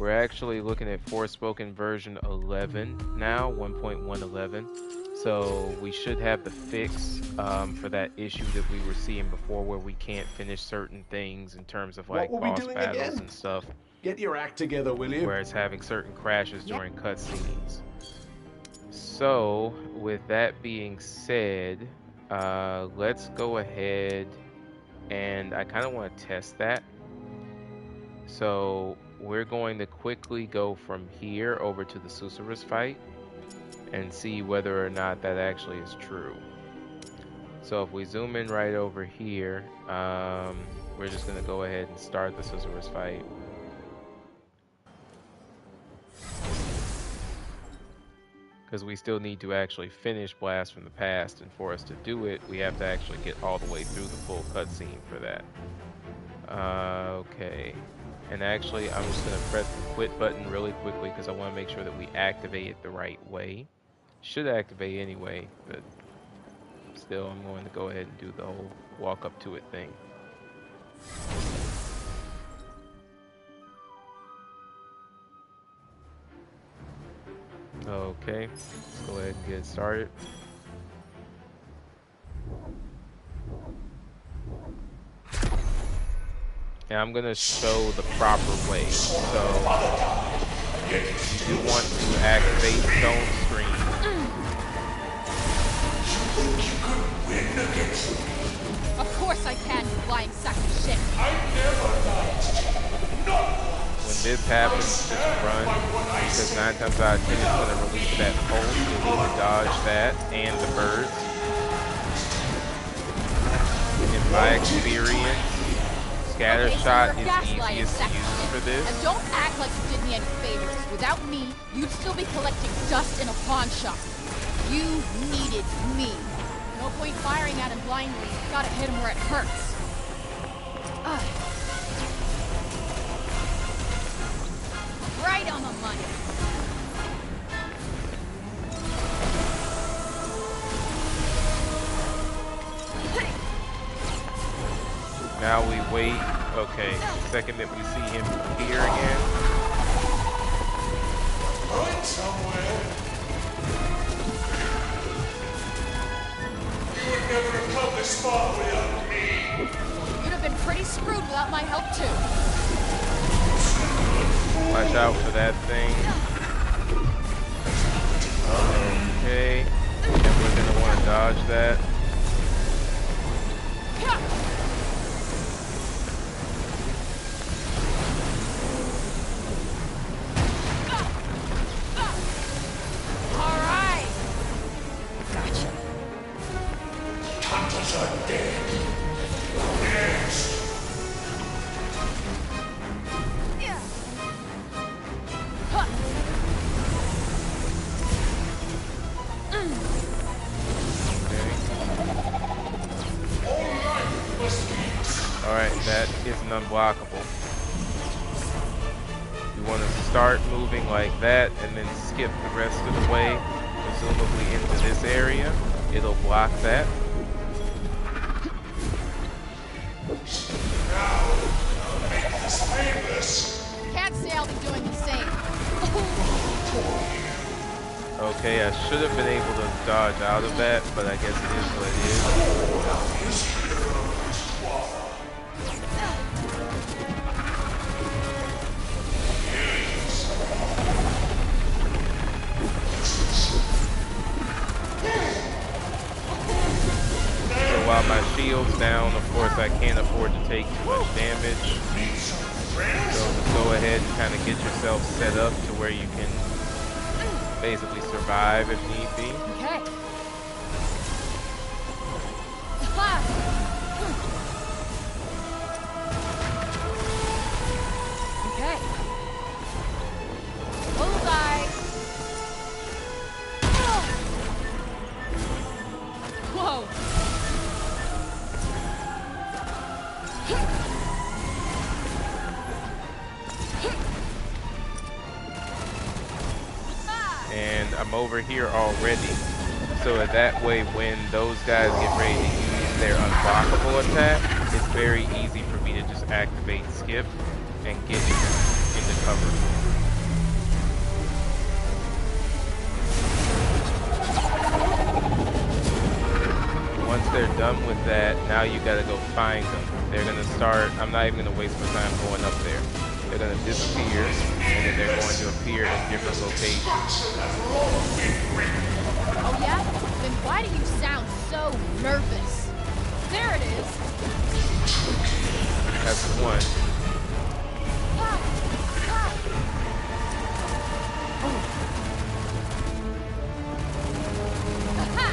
We're actually looking at Forspoken version 11 now, 1.111. So we should have the fix for that issue that we were seeing before, where we can't finish certain things in terms of like boss battles and stuff. Get your act together, will you? Where it's having certain crashes during cutscenes. So with that being said, let's go ahead and I kind of want to test that. So we're going to quickly go from here over to the Susurrus fight and see whether or not that actually is true. So if we zoom in right over here, we're just going to go ahead and start the Susurrus fight. Because we still need to actually finish Blast from the Past, and for us to do it, we have to actually get all the way through the full cutscene for that. Okay. And actually, I'm just going to press the quit button really quickly because I want to make sure that we activate it the right way. Should activate anyway, but still, I'm going to go ahead and do the whole walk up to it thing. Okay, let's go ahead and get started. And I'm going to show the proper way. So, you want to activate Stone Screen. Of course I can, you lying sack of shit. When this happens, just run, because 9 times out of 10 it's going to release that pulse. You'll need to dodge that and the birds. In my experience, Scatter Shot is easiest to use for this. And don't act like you did me any favors. Without me, you'd still be collecting dust in a pawn shop. You needed me. No point firing at him blindly. You gotta hit him where it hurts. Right on the money. Now we wait. Okay, the second that we see him here again. Going somewhere. You would never have come this far without me. You'd have been pretty screwed without my help too. Watch out for that thing. Okay, and we're gonna want to dodge that. Alright, that isn't unblockable. You want to start moving like that and then skip the rest of the way, presumably into this area. It'll block that. Now, I'll make this painless. Can't say I'll be doing the same. Okay, I should have been able to dodge out of that, but I guess it is what it is. While my shield's down, of course I can't afford to take too much damage. So just go ahead and kind of get yourself set up to where you can basically survive if need be. Okay. Okay. Bullseye. Whoa. And I'm over here already, so that way when those guys get ready to use their unblockable attack, it's very easy for me to just activate skip and get into cover. now you gotta go find them. They're gonna start. I'm not even gonna waste my time going up there. They're gonna disappear, and then they're going to appear in different locations. Oh yeah? Then why do you sound so nervous? There it is. That's the one. Ah, ah. Aha!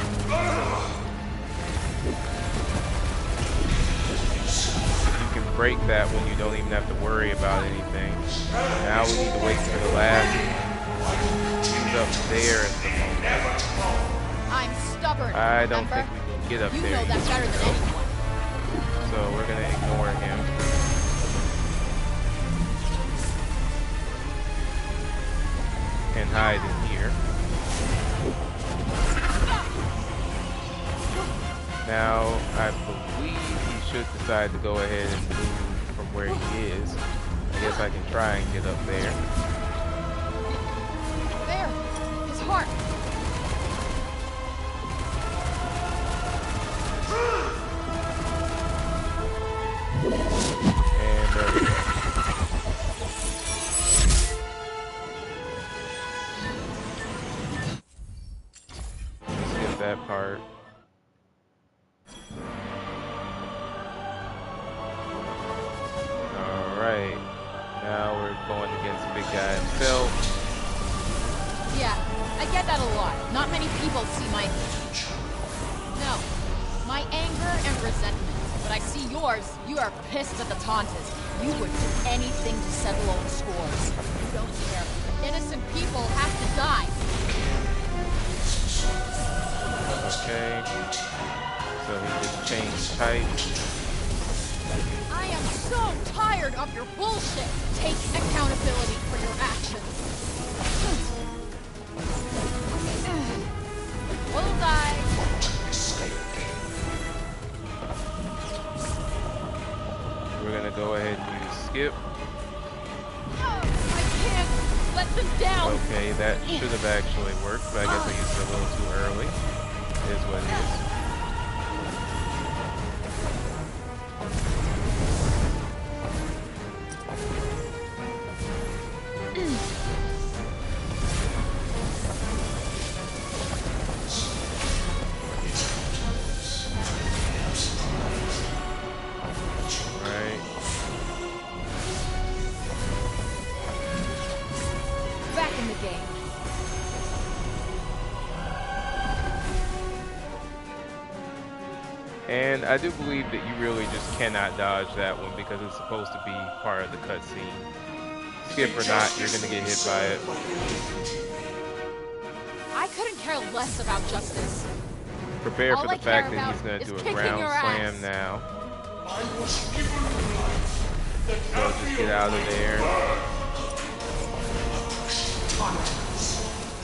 You can break that when you don't even have to worry about anything. Now we need to wait for the last one. He's up there at the moment. I'm stubborn. I don't remember? think we can get up You there. know that better than anyone. So we're gonna ignore him. And hide in here. Now, I believe he should decide to go ahead and move from where he is. I guess I can try and get up there. There, his heart. And there we go. Let's get that part. Alright. Now we're going against the big guy himself. Yeah, I get that a lot. Not many people see my... No, my anger and resentment. But I see yours. You are pissed at the Tauntas. You would do anything to settle old scores. You don't care. Innocent people have to die. Okay. So he just changed types. I am so tired of your bullshit. Take accountability for your actions. Bullseye. We're gonna go ahead and use skip. Oh, I can't let them down. Okay, that should have actually worked, but I guess I used it a little too early. It is what it is. Right. Back in the game. And I do believe that you really just cannot dodge that one because it's supposed to be part of the cutscene. Skip or not, you're gonna get hit by it. I couldn't care less about justice. Prepare All for I the fact care that he's about gonna is do a kicking ground your slam ass. now. I was given life that So just get out of there.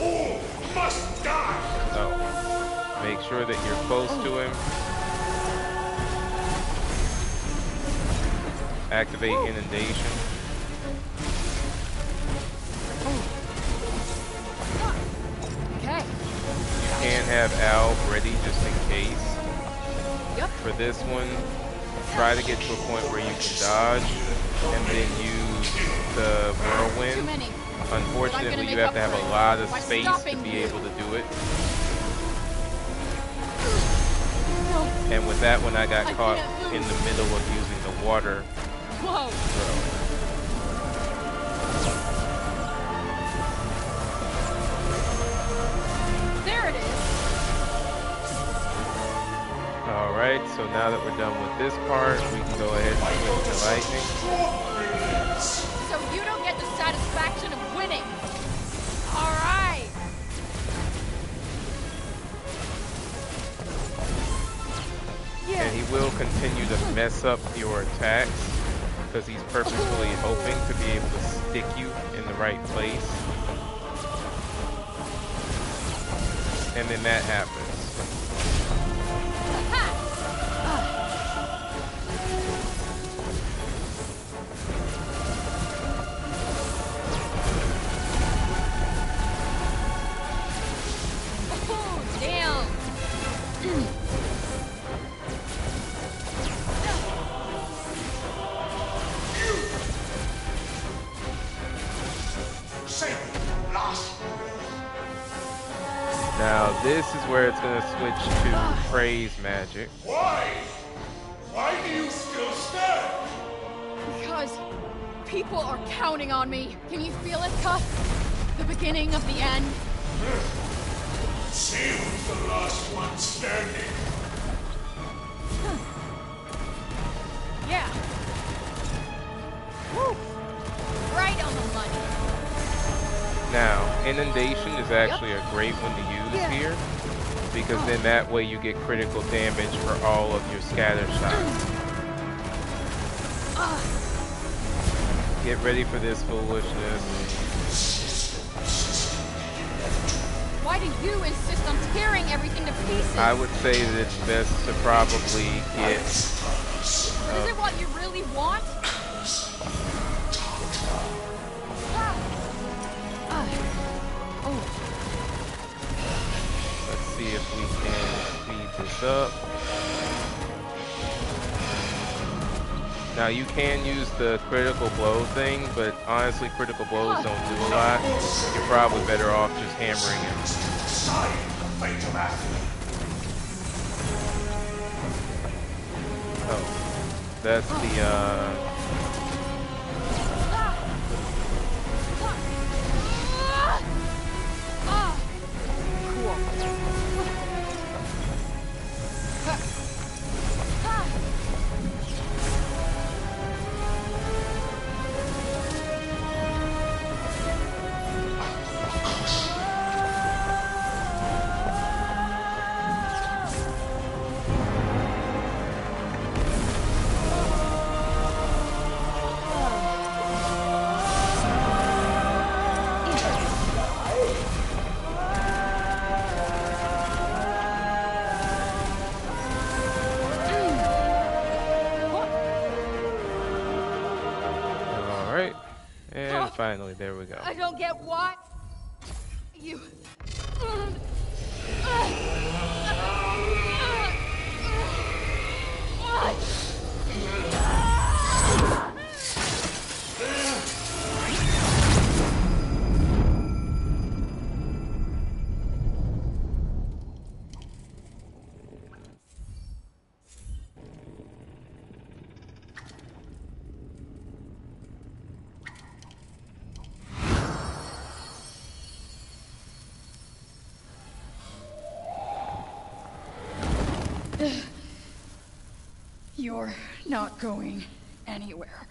all must die. So make sure that you're close to him. Activate inundation. Okay. You can have Al ready just in case. Yep. For this one, try to get to a point where you can dodge and then use the Too whirlwind. many. Unfortunately, you have to have a lot of space to be able to do it. No. And with that one, I got I caught can't in move. the middle of using the water Whoa. throw. There it is. Alright, so now that we're done with this part, we can go ahead and switch to lightning. So you don't get the satisfaction of winning. All right. Yeah. And he will continue to mess up your attacks because he's purposefully hoping to be able to stick you in the right place. And then that happens. Oh, damn. Save the last. Now this is where it's gonna switch to praise magic. Why? Why do you still stand? Because people are counting on me. Can you feel it, Cuff? The beginning of the end. See who's the last one standing. Yeah. Woo! Right on the money. Now, inundation is actually a great one to use here, because then that way you get critical damage for all of your scatter shots. Get ready for this foolishness. Why do you insist on tearing everything to pieces? I would say that it's best to probably get... Is it what you really want? Let's see if we can speed this up. Now you can use the critical blow thing, but honestly critical blows don't do a lot. You're probably better off just hammering him. Oh, that's the finally, there we go. I don't get why you. You're not going anywhere.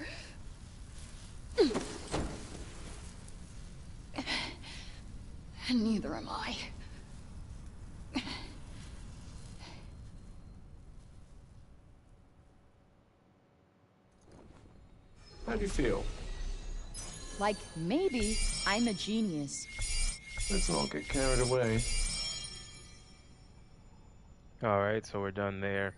And neither am I. How do you feel? Like maybe I'm a genius. Let's not get carried away. Alright, so we're done there.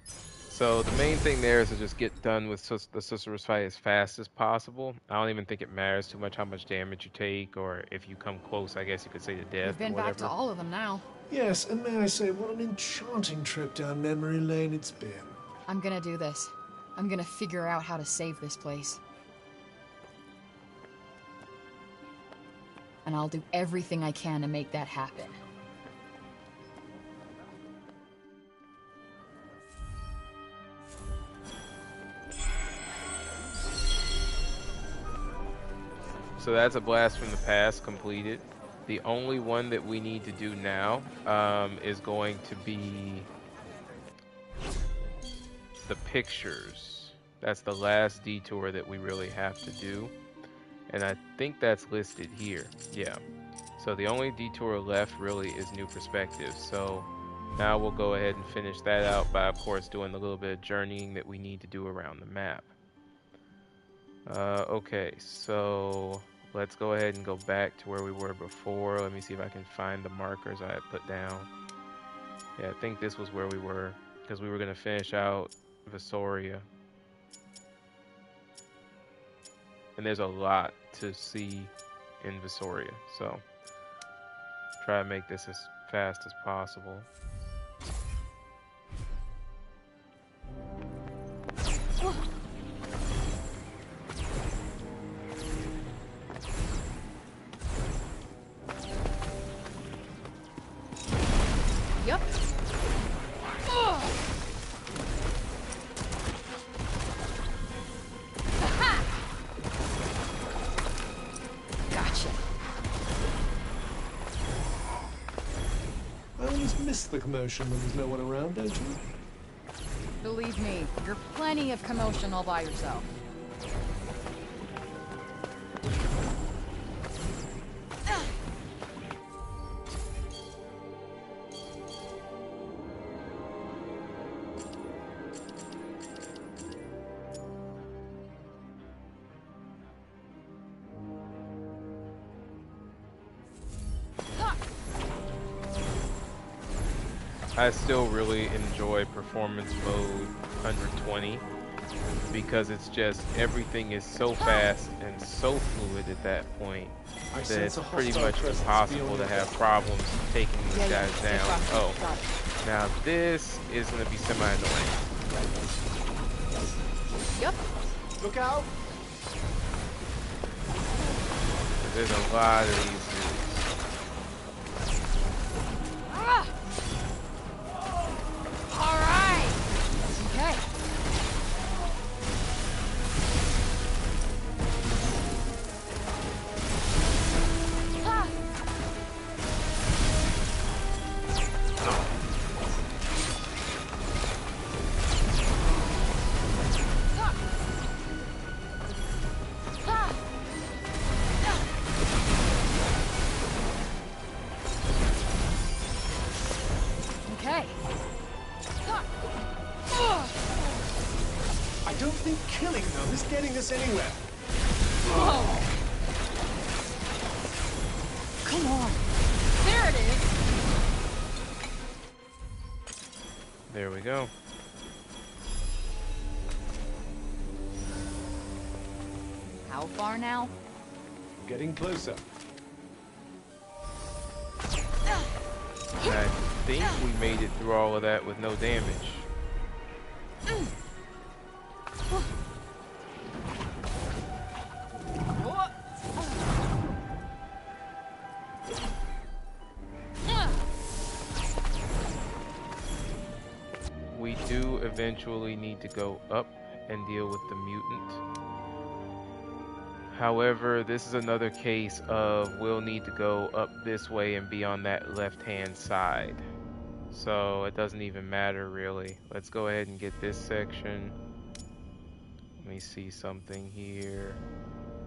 So the main thing there is to just get done with the sorcerer's fight as fast as possible. I don't even think it matters too much how much damage you take, or if you come close, I guess you could say to death. We've been or whatever. back to all of them now. Yes, and may I say, what an enchanting trip down memory lane it's been. I'm gonna do this. I'm gonna figure out how to save this place. And I'll do everything I can to make that happen. So that's a blast from the past completed. The only one that we need to do now is going to be the pictures. That's the last detour that we really have to do. And I think that's listed here. Yeah. So the only detour left really is New Perspective. So now we'll go ahead and finish that out by, of course, doing the little bit of journeying that we need to do around the map. Okay, so let's go ahead and go back to where we were before. Let me see if I can find the markers I had put down. Yeah, I think this was where we were, because we were going to finish out Visoria. And there's a lot to see in Visoria, so try to make this as fast as possible. miss the commotion when there's no one around, don't you? Believe me, you're plenty of commotion all by yourself. I still really enjoy performance mode 120 because it's just everything is so fast and so fluid at that point that it's pretty much impossible to have problems taking these guys down. Oh, now this is going to be semi-annoying. Yep. Look out! There's a lot of these dudes. All right. Okay. Okay. I don't think killing them is getting us anywhere. Whoa. Come on. There it is. There we go. How far now? Getting closer. I think we made it through all of that with no damage. We do eventually need to go up and deal with the mutant. However, this is another case of we'll need to go up this way and be on that left-hand side. So it doesn't even matter really. Let's go ahead and get this section. Let me see something here.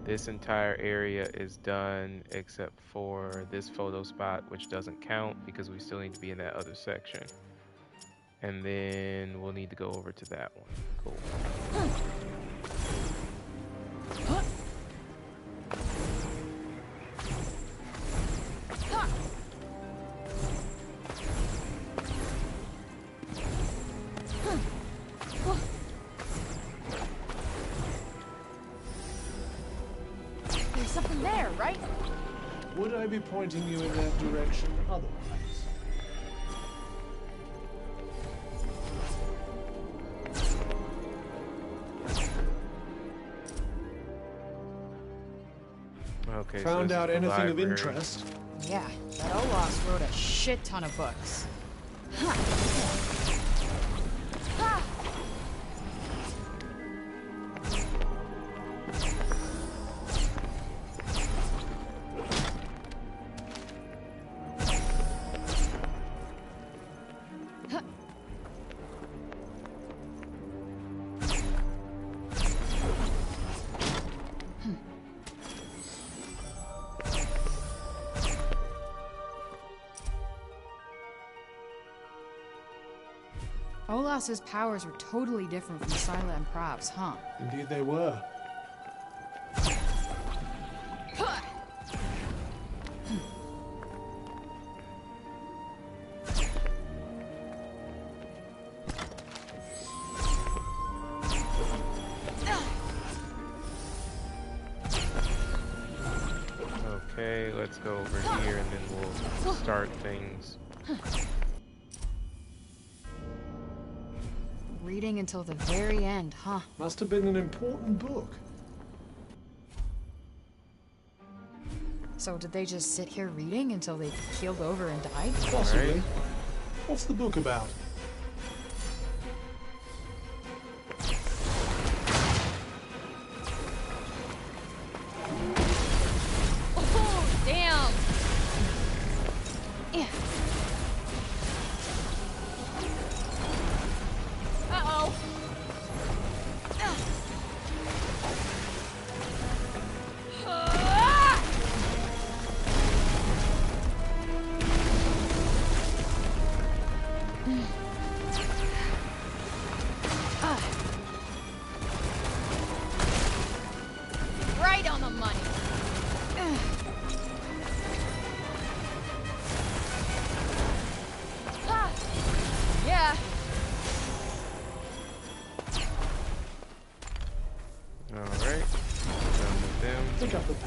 This entire area is done except for this photo spot, which doesn't count because we still need to be in that other section. And then we'll need to go over to that one. Cool. There's something there, right? Would I be pointing you in that direction otherwise? Okay. Found so out this is the anything of library. interest? Yeah, that Olaf wrote a shit ton of books. Huh. Ah. Olas's powers were totally different from Scylla and Prav's, huh? Indeed they were. Okay, let's go over here and then we'll start things. Reading until the very end, huh? Must have been an important book. So did they just sit here reading until they keeled over and died? Possibly. Right. What's the book about? Oh, damn! Yeah.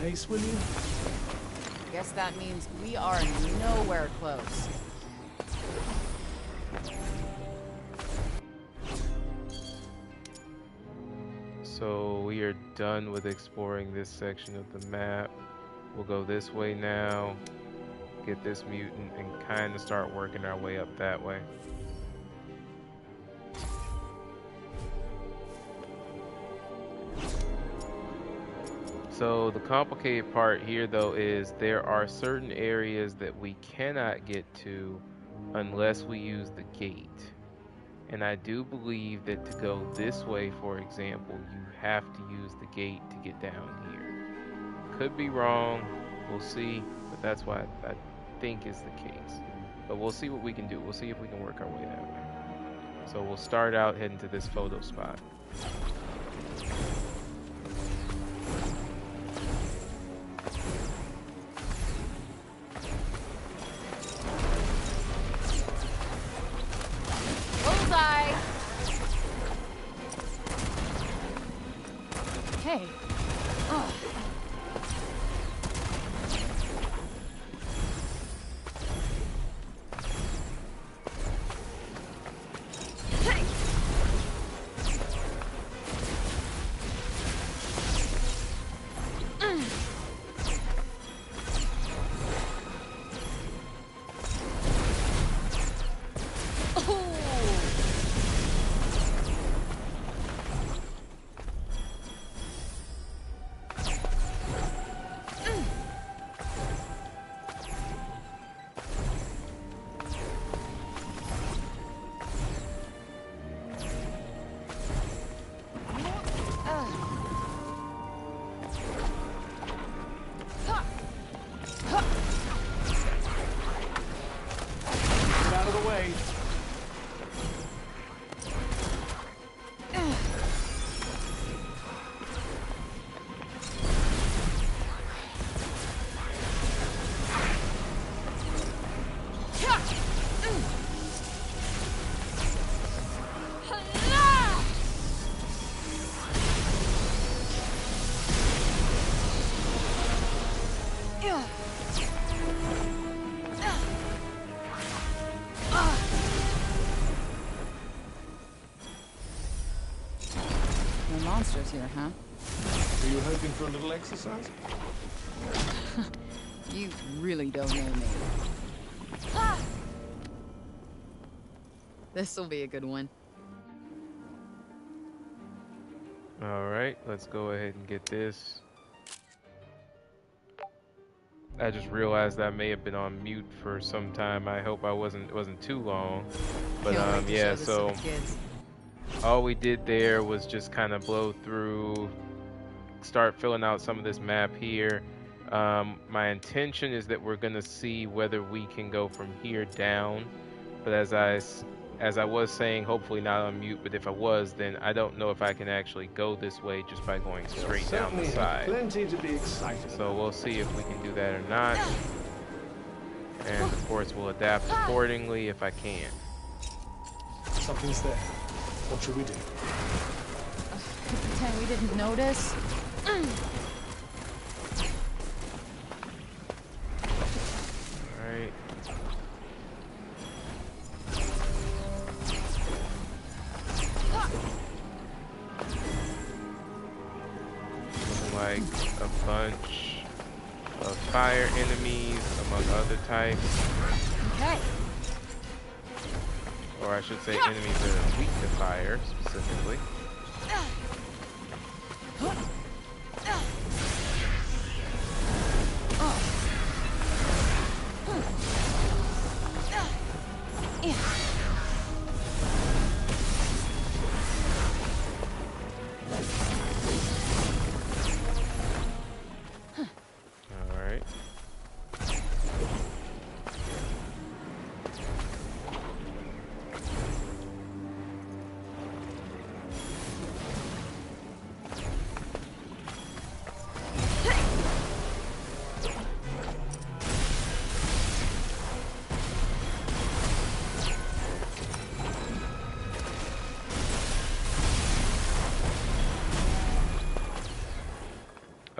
pace, will you? Guess that means we are nowhere close. So we are done with exploring this section of the map. We'll go this way now, get this mutant, and kind of start working our way up that way. So the complicated part here though is there are certain areas that we cannot get to unless we use the gate. And I do believe that to go this way, for example, you have to use the gate to get down here. Could be wrong, we'll see, but that's what I think is the case. But we'll see what we can do. We'll see if we can work our way that way. So we'll start out heading to this photo spot. Bullseye! Hey. Ugh. No monsters here, huh? Are you hoping for a little exercise? You really don't know me. This'll be a good one. Alright, let's go ahead and get this. I just realized I may have been on mute for some time. I hope it wasn't too long. But Can't wait to yeah, show this to so the kids. all we did there was just kind of blow through, start filling out some of this map here. My intention is that we're gonna see whether we can go from here down, but as I was saying, hopefully not on mute, but if I was, then I don't know if I can actually go this way just by going straight down the Certainly have side. plenty to be excited So we'll see if we can do that or not, and of course we'll adapt accordingly if I can. Something's there. What should we do? Pretend we didn't notice. Alright. Looking like a bunch of fire enemies among other types. Okay. Or I should say enemies that are weak to fire, specifically. Alright.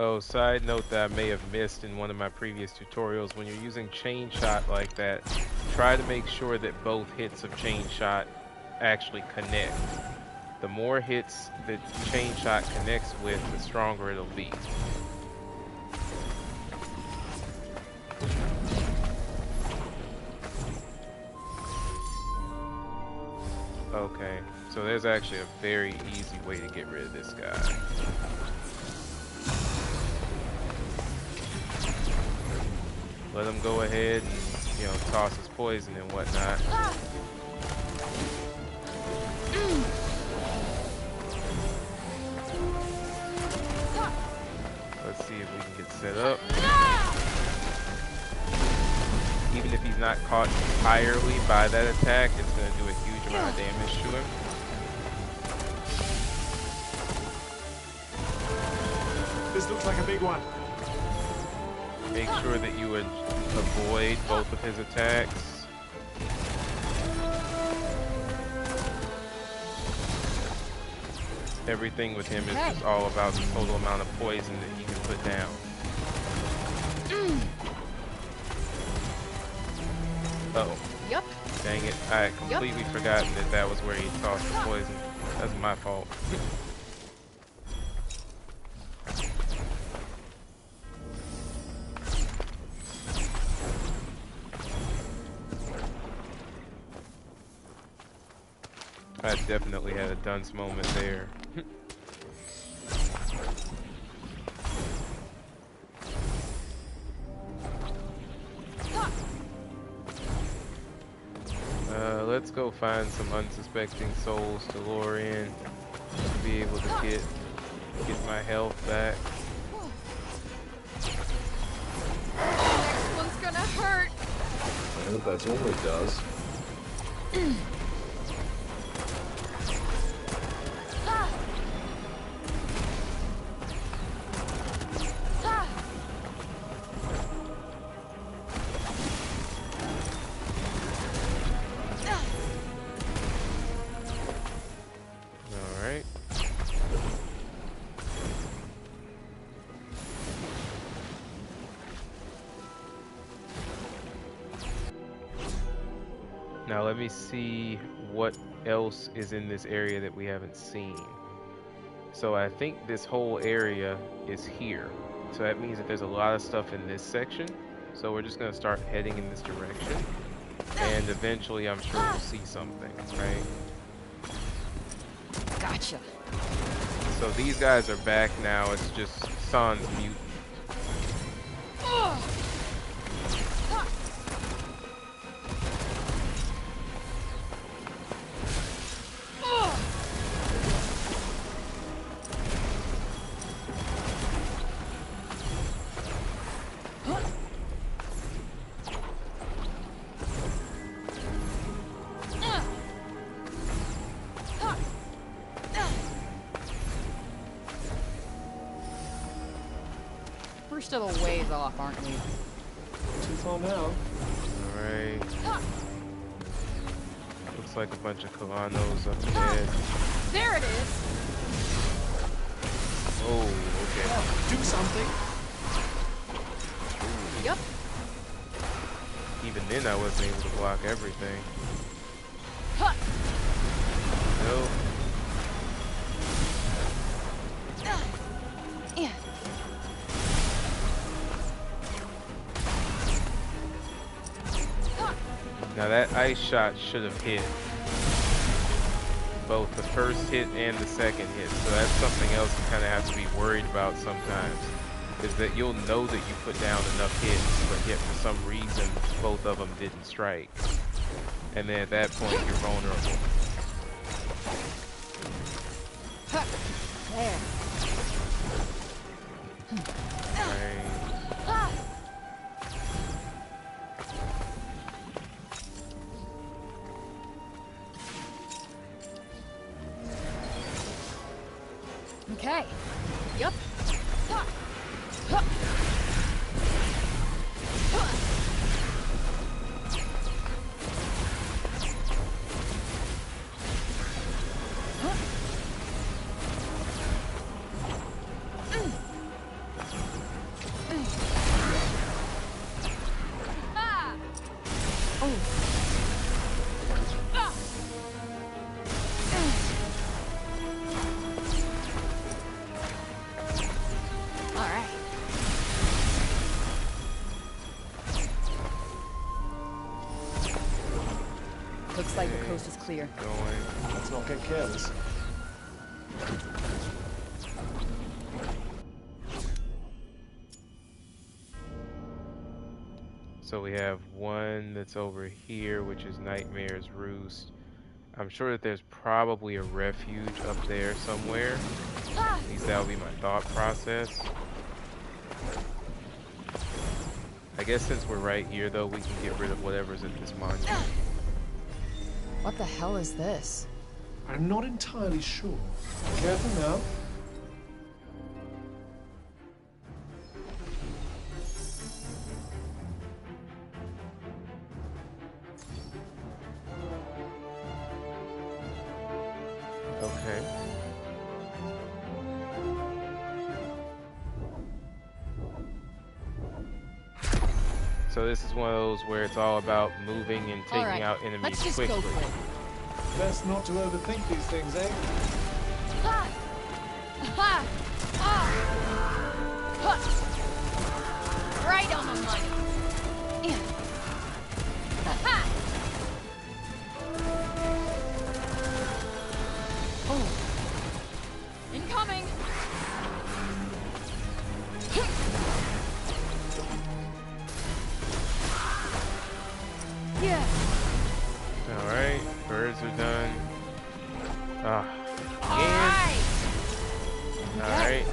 Oh, side note that I may have missed in one of my previous tutorials, when you're using chain shot like that, try to make sure that both hits of chain shot actually connect. The more hits that chain shot connects with, the stronger it'll be. Okay, so there's actually a very easy way to get rid of this guy. Let him go ahead and, you know, toss his poison and whatnot. Let's see if we can get set up. Even if he's not caught entirely by that attack, it's going to do a huge amount of damage to him. This looks like a big one. Make sure that you would avoid both of his attacks. Everything with him is just all about the total amount of poison that he can put down. Uh-oh. Yep. Dang it. I had completely forgotten that that was where he tossed the poison. That's my fault. I definitely had a dunce moment there. Let's go find some unsuspecting souls to lure in to be able to get my health back. Next one's gonna hurt. I hope that's all it does. Now let me see what else is in this area that we haven't seen. So I think this whole area is here. So that means that there's a lot of stuff in this section. So we're just going to start heading in this direction. And eventually I'm sure we'll see something, right? Gotcha. So these guys are back now. It's just Sans mutant. We're still a ways off, aren't we? Too far now. Alright. Looks like a bunch of Kalanos up ahead. There it is! Oh, okay. Do something. Yep. Even then I wasn't able to block everything. Nope. Yeah. Now that ice shot should have hit both the first hit and the second hit, so that's something else you kind of have to be worried about sometimes, is that you'll know that you put down enough hits, but yet for some reason both of them didn't strike. And then at that point you're vulnerable. There. Right. Okay. Yep. Alright. Looks like the coast is clear. Going. Let's not get careless. So we have one that's over here, which is Nightmare's Roost. I'm sure that there's probably a refuge up there somewhere. At least that would be my thought process. I guess since we're right here, though, we can get rid of whatever's at this monument. What the hell is this? I'm not entirely sure. Careful now. Okay. So this is one of those where it's all about moving and taking Alright, out enemies let's just quickly. go for it. Best not to overthink these things, eh? Ha! Ha! Ah! Ha! Right on the money. Yeah. Ha! Oh. Incoming. Yeah. Alright, birds are done. Ah, All again. right. Alright.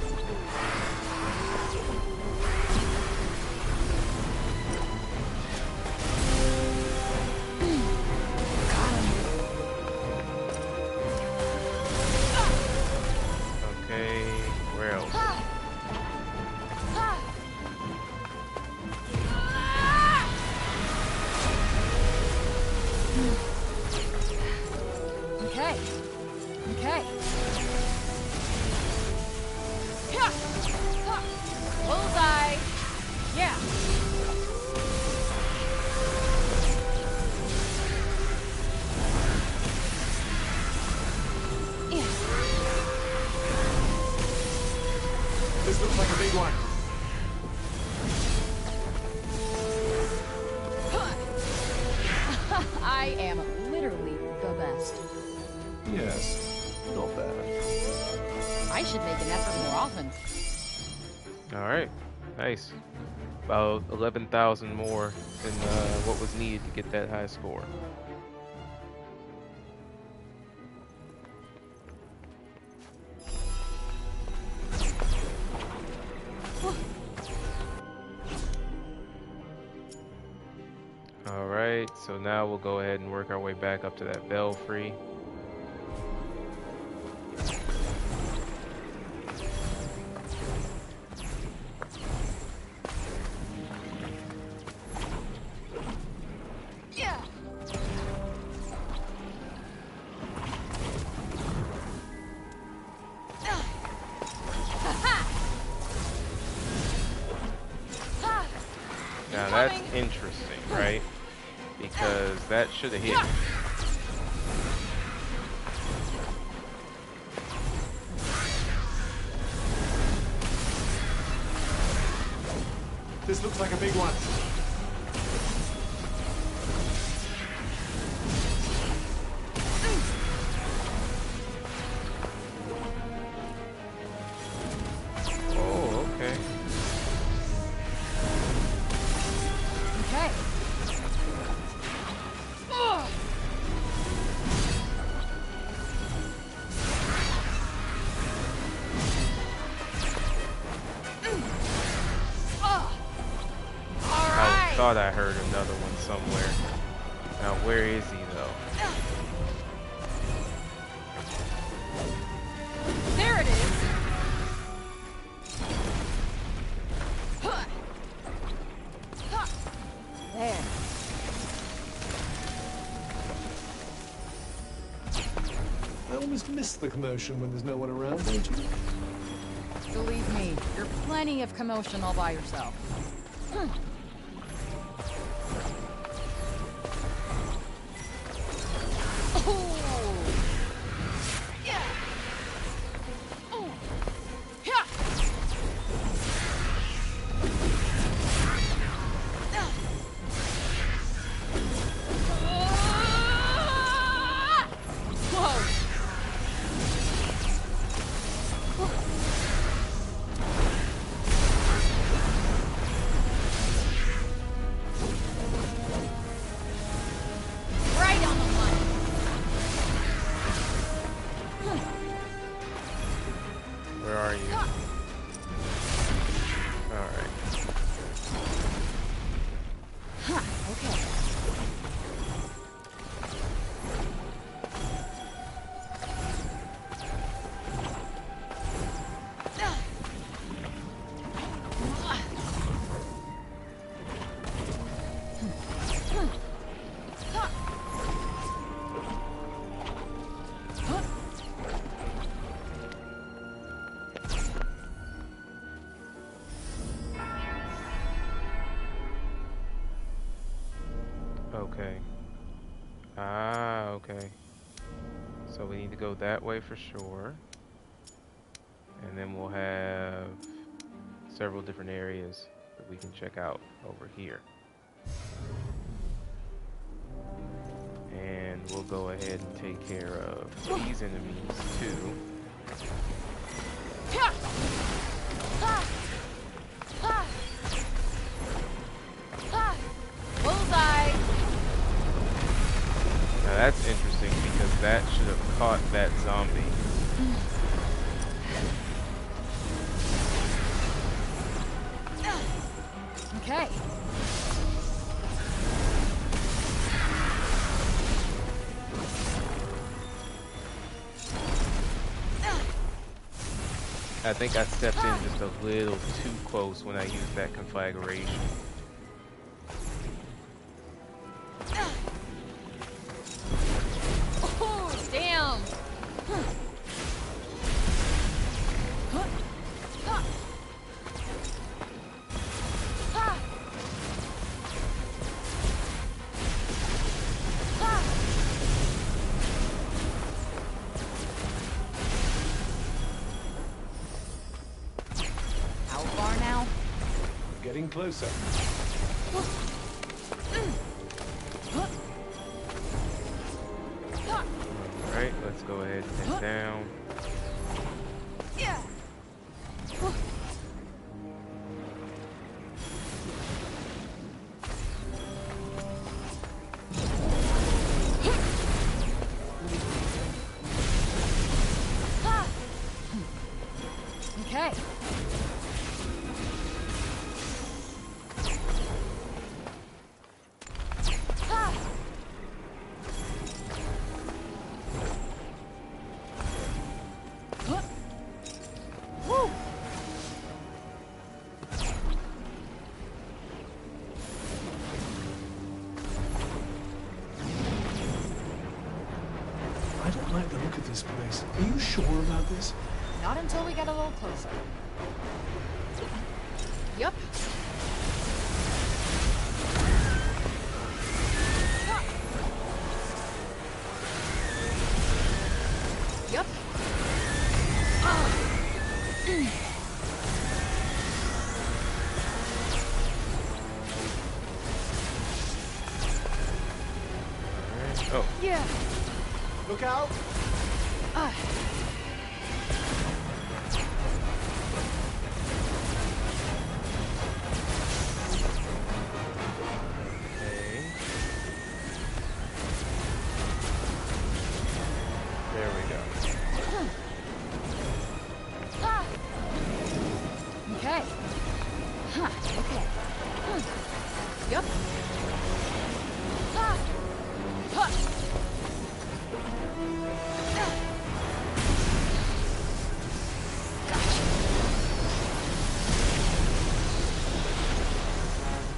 Okay, where else? Okay. Okay. Yeah. Bullseye. Yeah. Yeah. This looks like a big one. I am literally the best. Yes, not bad. I should make an effort more often. Alright, nice. About 11,000 more than what was needed to get that high score. Alright, so now we'll go ahead and work our way back up to that belfry. Yeah. Now that's interesting, right? Because that should have hit. This looks like a big one. Oh, okay. Okay. Ugh. I thought I heard another one somewhere. Now where is he though? There it is. There. I almost miss the commotion when there's no one around, don't you? Believe me, you're plenty of commotion all by yourself. Huh, okay. Okay. Ah, okay. So we need to go that way for sure. And then we'll have several different areas that we can check out over here. And we'll go ahead and take care of these enemies too. Bullseye! Now that's interesting because that should have caught that zombie. Okay. I think I stepped in just a little too close when I used that conflagration. Oh, damn! How far now? Getting closer. Alright, let's go ahead and head down. Yeah. Okay. Woo! I don't like the look of this place. Are you sure about this? Not until we get a little closer. Yep. Yep. Alright. Oh, Yeah. Look out! okay. There we go. Okay. Huh. Okay. Yep. Huh.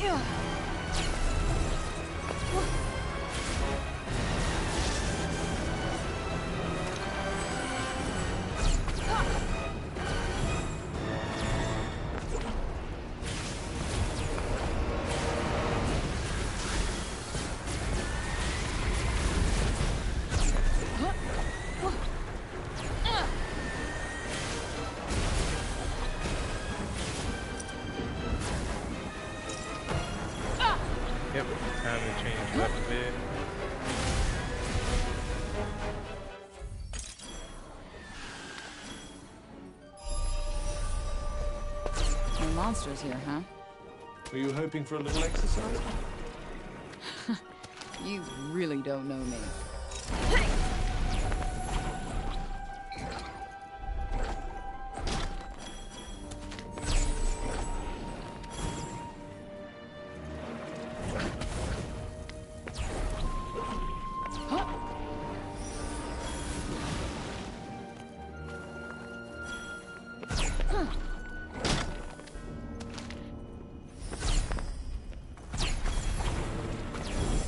Yeah. Yep, time to change it up a bit. No monsters here, huh? Were you hoping for a little exercise? You really don't know me.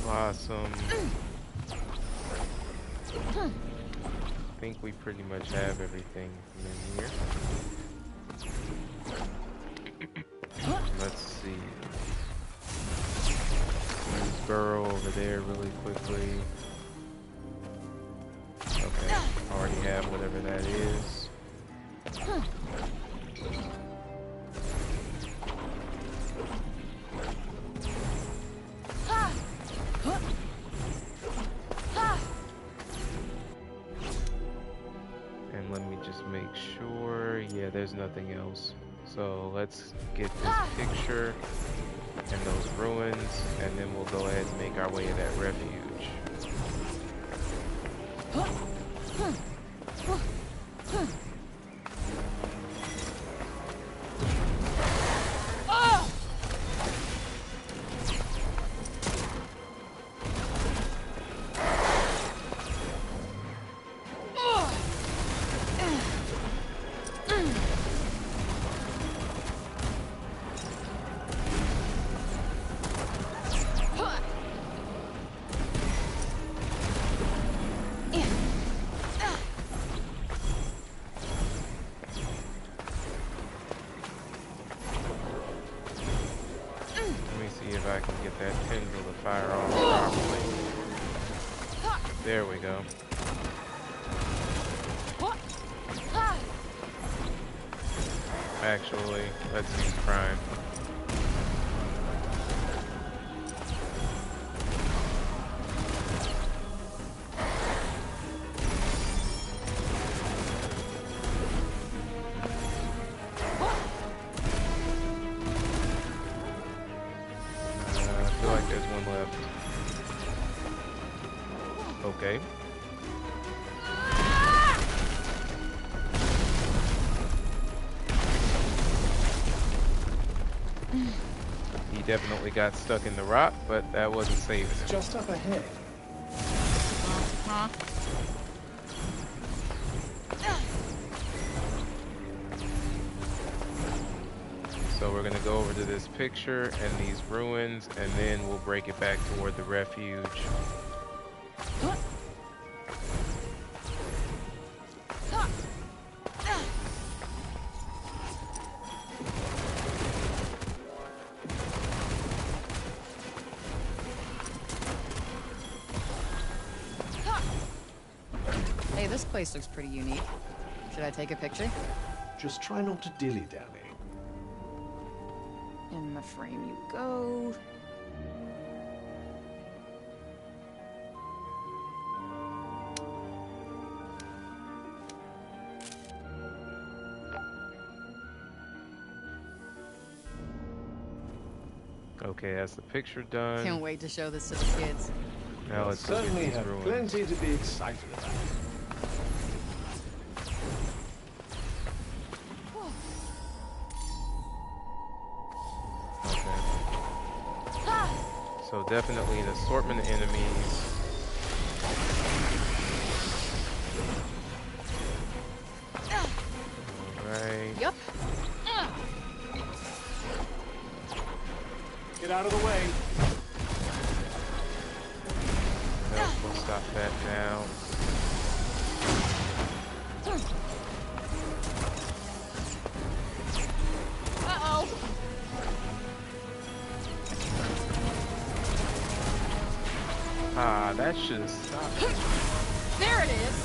Blossom. I think we pretty much have everything in here. Let's see. Let's burrow over there really quickly. Okay, already have whatever that is. And let me just make sure. Yeah, there's nothing else. So let's get this picture and those ruins, and then we'll go ahead and make our way to that refuge. If I can get that tendril to fire off properly. There we go. Actually, let's use Prime. Okay. He definitely got stuck in the rock, but that wasn't saving him. Just up ahead. So we're gonna go over to this picture and these ruins, and then we'll break it back toward the refuge. Hey, this place looks pretty unique. Should I take a picture? Just try not to dilly-dally. In the frame you go. Okay, that's the picture done. Can't wait to show this to the kids. Now let's go get Certainly these have ruins. plenty to be excited about. So definitely an assortment of enemies. Alright. Yep. Get out of the way. Nope, we'll stop that now. Uh-oh. Ah, that should have stopped. There it is.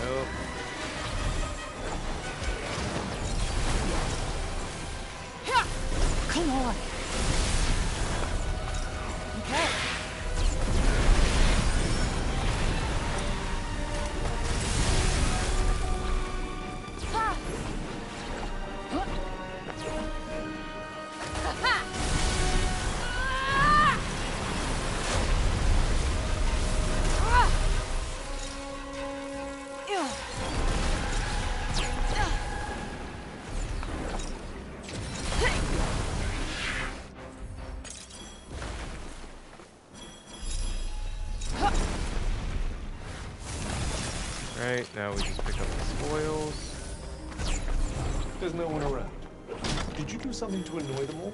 Nope. Come on. Okay. Alright, now we just pick up the spoils. There's no one around. Did you do something to annoy them all?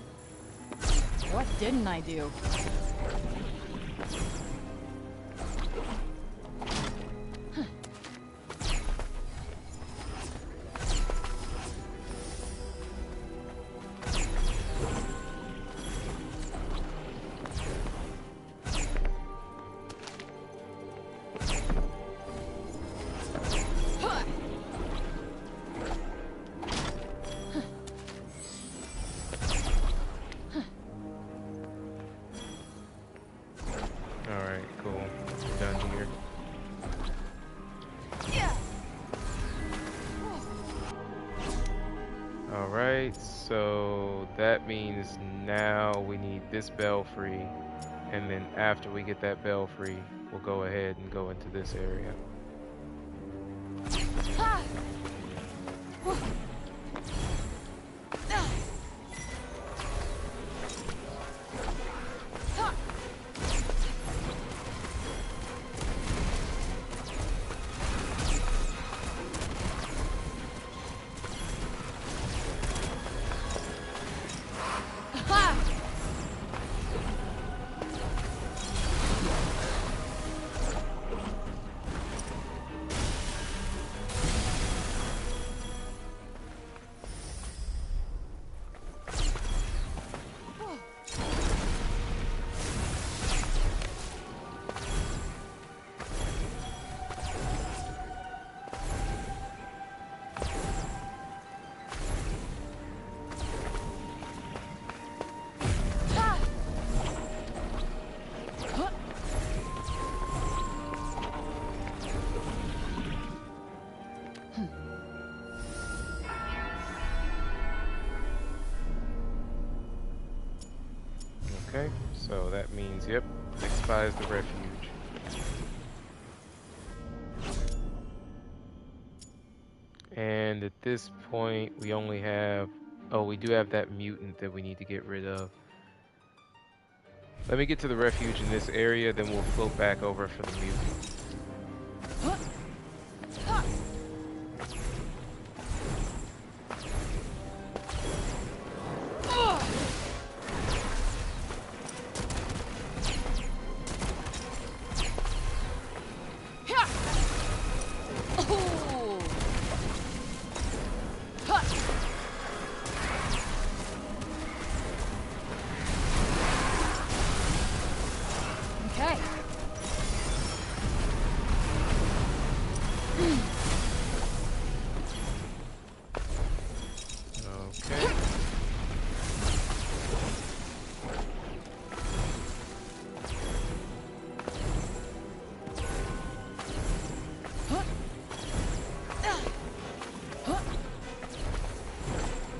What didn't I do? Alright, cool. Done here. Alright, so that means now we need this belfry, and then after we get that belfry, we'll go ahead and go into this area. Okay, so that means, yep, despise the refuge. And at this point, we only have, oh, we do have that mutant that we need to get rid of. Let me get to the refuge in this area, then we'll float back over for the mutant. Okay. Okay.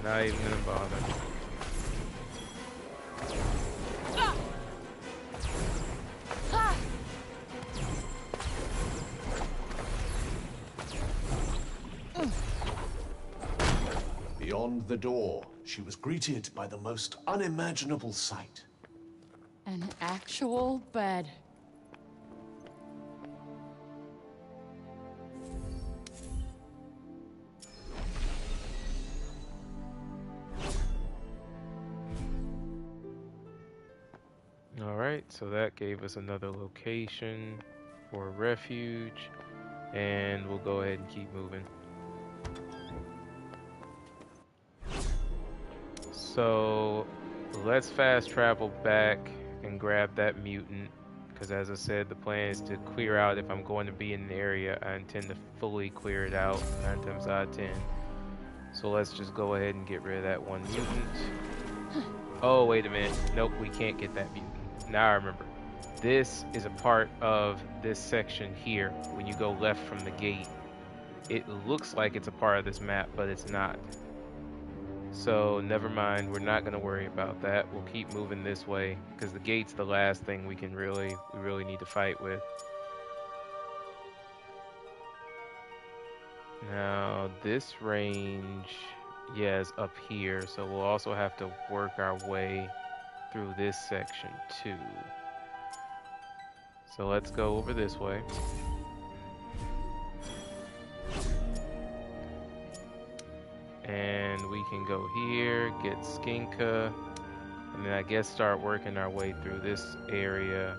Not even gonna bother. Beyond the door, she was greeted by the most unimaginable sight. An actual bed. Alright, so that gave us another location for a refuge, and we'll go ahead and keep moving. So let's fast travel back and grab that mutant, because as I said, the plan is to clear out. If I'm going to be in an area, I intend to fully clear it out 9 times out of 10. So let's just go ahead and get rid of that one mutant. Oh, wait a minute. Nope, we can't get that mutant. Now I remember. This is a part of this section here. When you go left from the gate, it looks like it's a part of this map, but it's not. So never mind, we're not going to worry about that. We'll keep moving this way, because the gate's the last thing we really need to fight with. Now this range, yeah, is up here, so we'll also have to work our way through this section too. So let's go over this way. can go here, get Skinka, and then I guess start working our way through this area.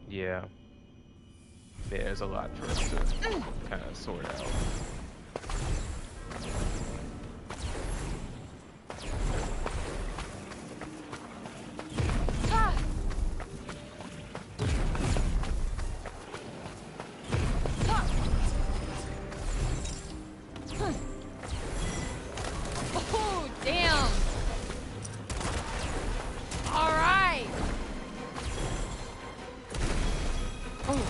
Yeah. There's a lot for us to kind of sort out. Oh, damn. All right. Oh.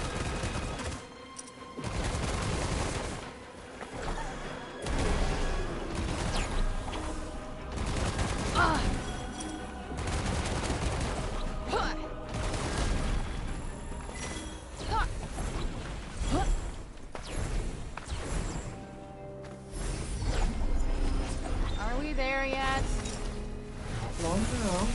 Are we there yet? Long now.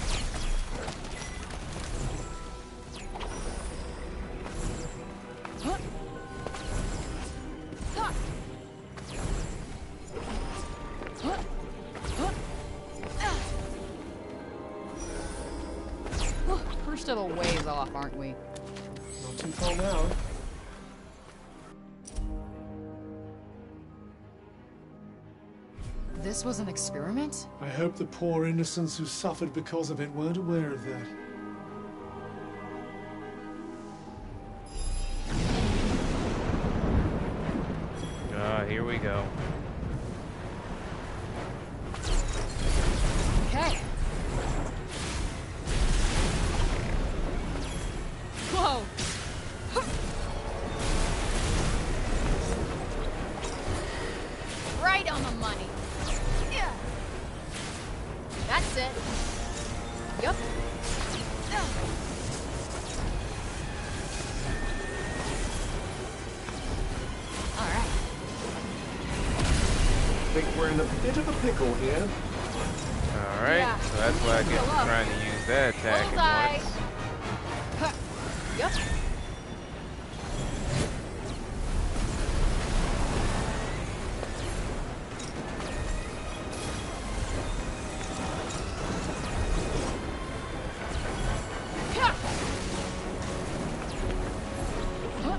We're still a ways off, aren't we? Not too far now. This was an experiment? I hope the poor innocents who suffered because of it weren't aware of that. Here we go. Okay. Whoa. Right on the money. Yeah. That's it. Yep. All right. I think we're in a bit of a pickle here. Alright, Yeah. so that's why I get Go up. trying to use that attack Bullseye. at once. Huh. Yep. Yeah. Huh.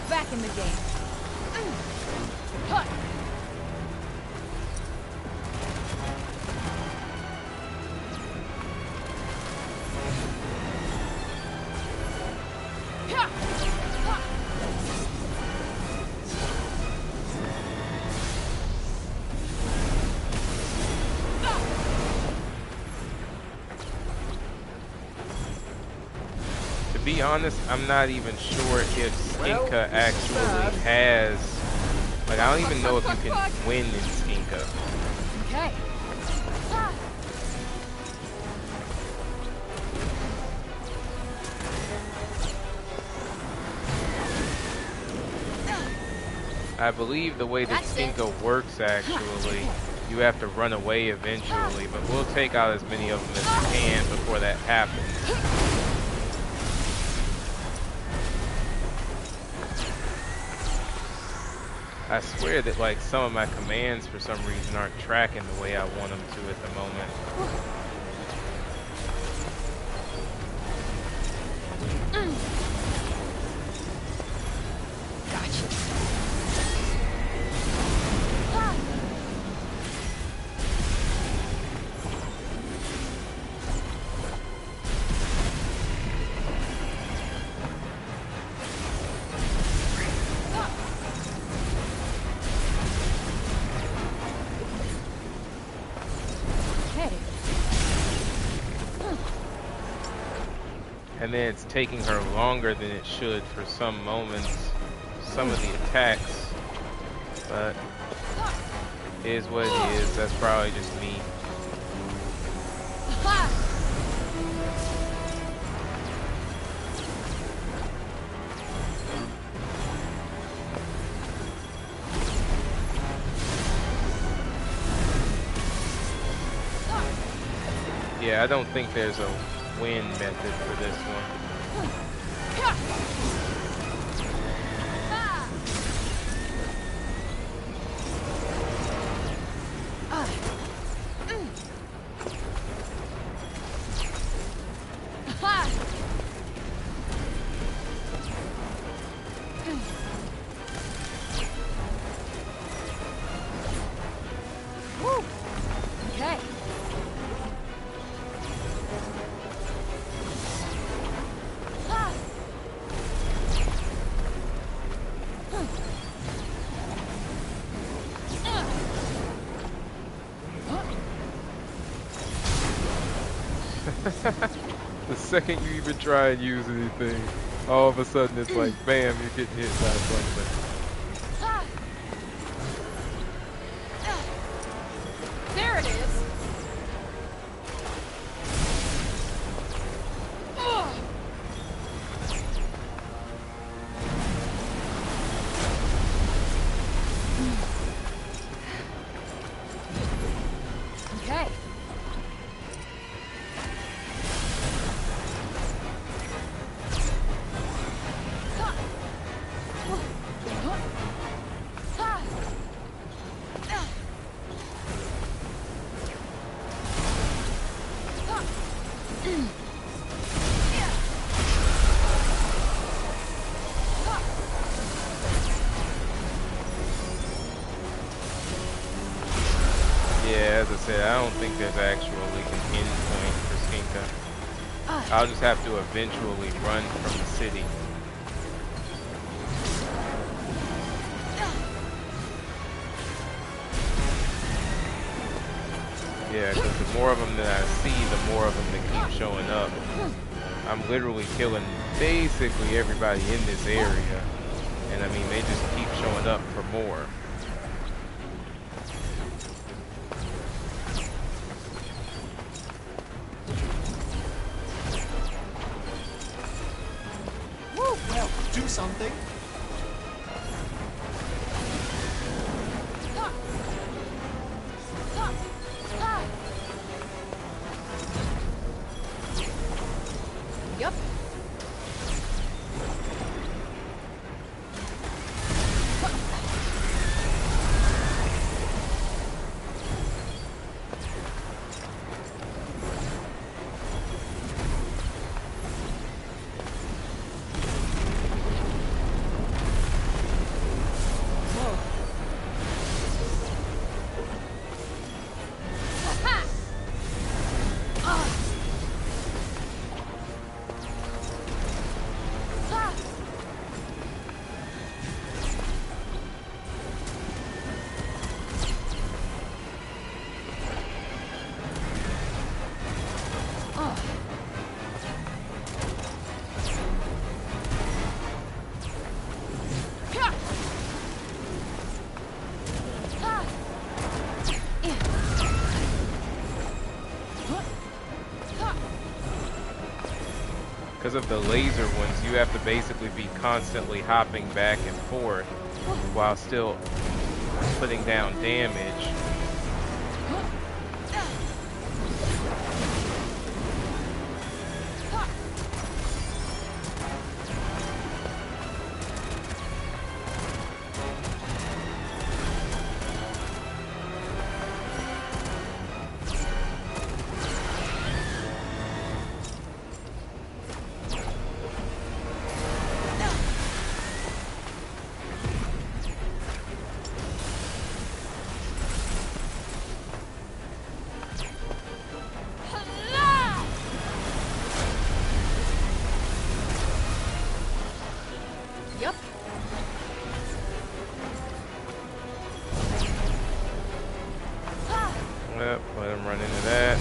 Back in the game. Huh. Yeah. Huh. To be honest, I'm not even sure if Skinka Well, actually has... Like, I don't even know if you can win in Skinka. Okay. Ah. I believe the way that That's it. Skinka works, actually, you have to run away eventually, but we'll take out as many of them as we can before that happens. I swear that like some of my commands for some reason aren't tracking the way I want them to at the moment. Gotcha. Ah. Okay. And then it's taking her longer than it should for some moments, some of the attacks. But it is what it is. That's probably just me. Ha! Yeah, I don't think there's a win method for this one. Okay. The second you even try and use anything, all of a sudden it's like, bam, you're getting hit by something. There it is. Okay. Yeah, as I said, I don't think there's actually an end point for Skinka. I'll just have to eventually run from the city. Yeah, because the more of them that I see, the more of them that keep showing up. I'm literally killing basically everybody in this area. And I mean, they just keep showing up for more. Well, do something. Yep. Because of the laser ones, you have to basically be constantly hopping back and forth while still putting down damage. Yep. Yep, let him run into that.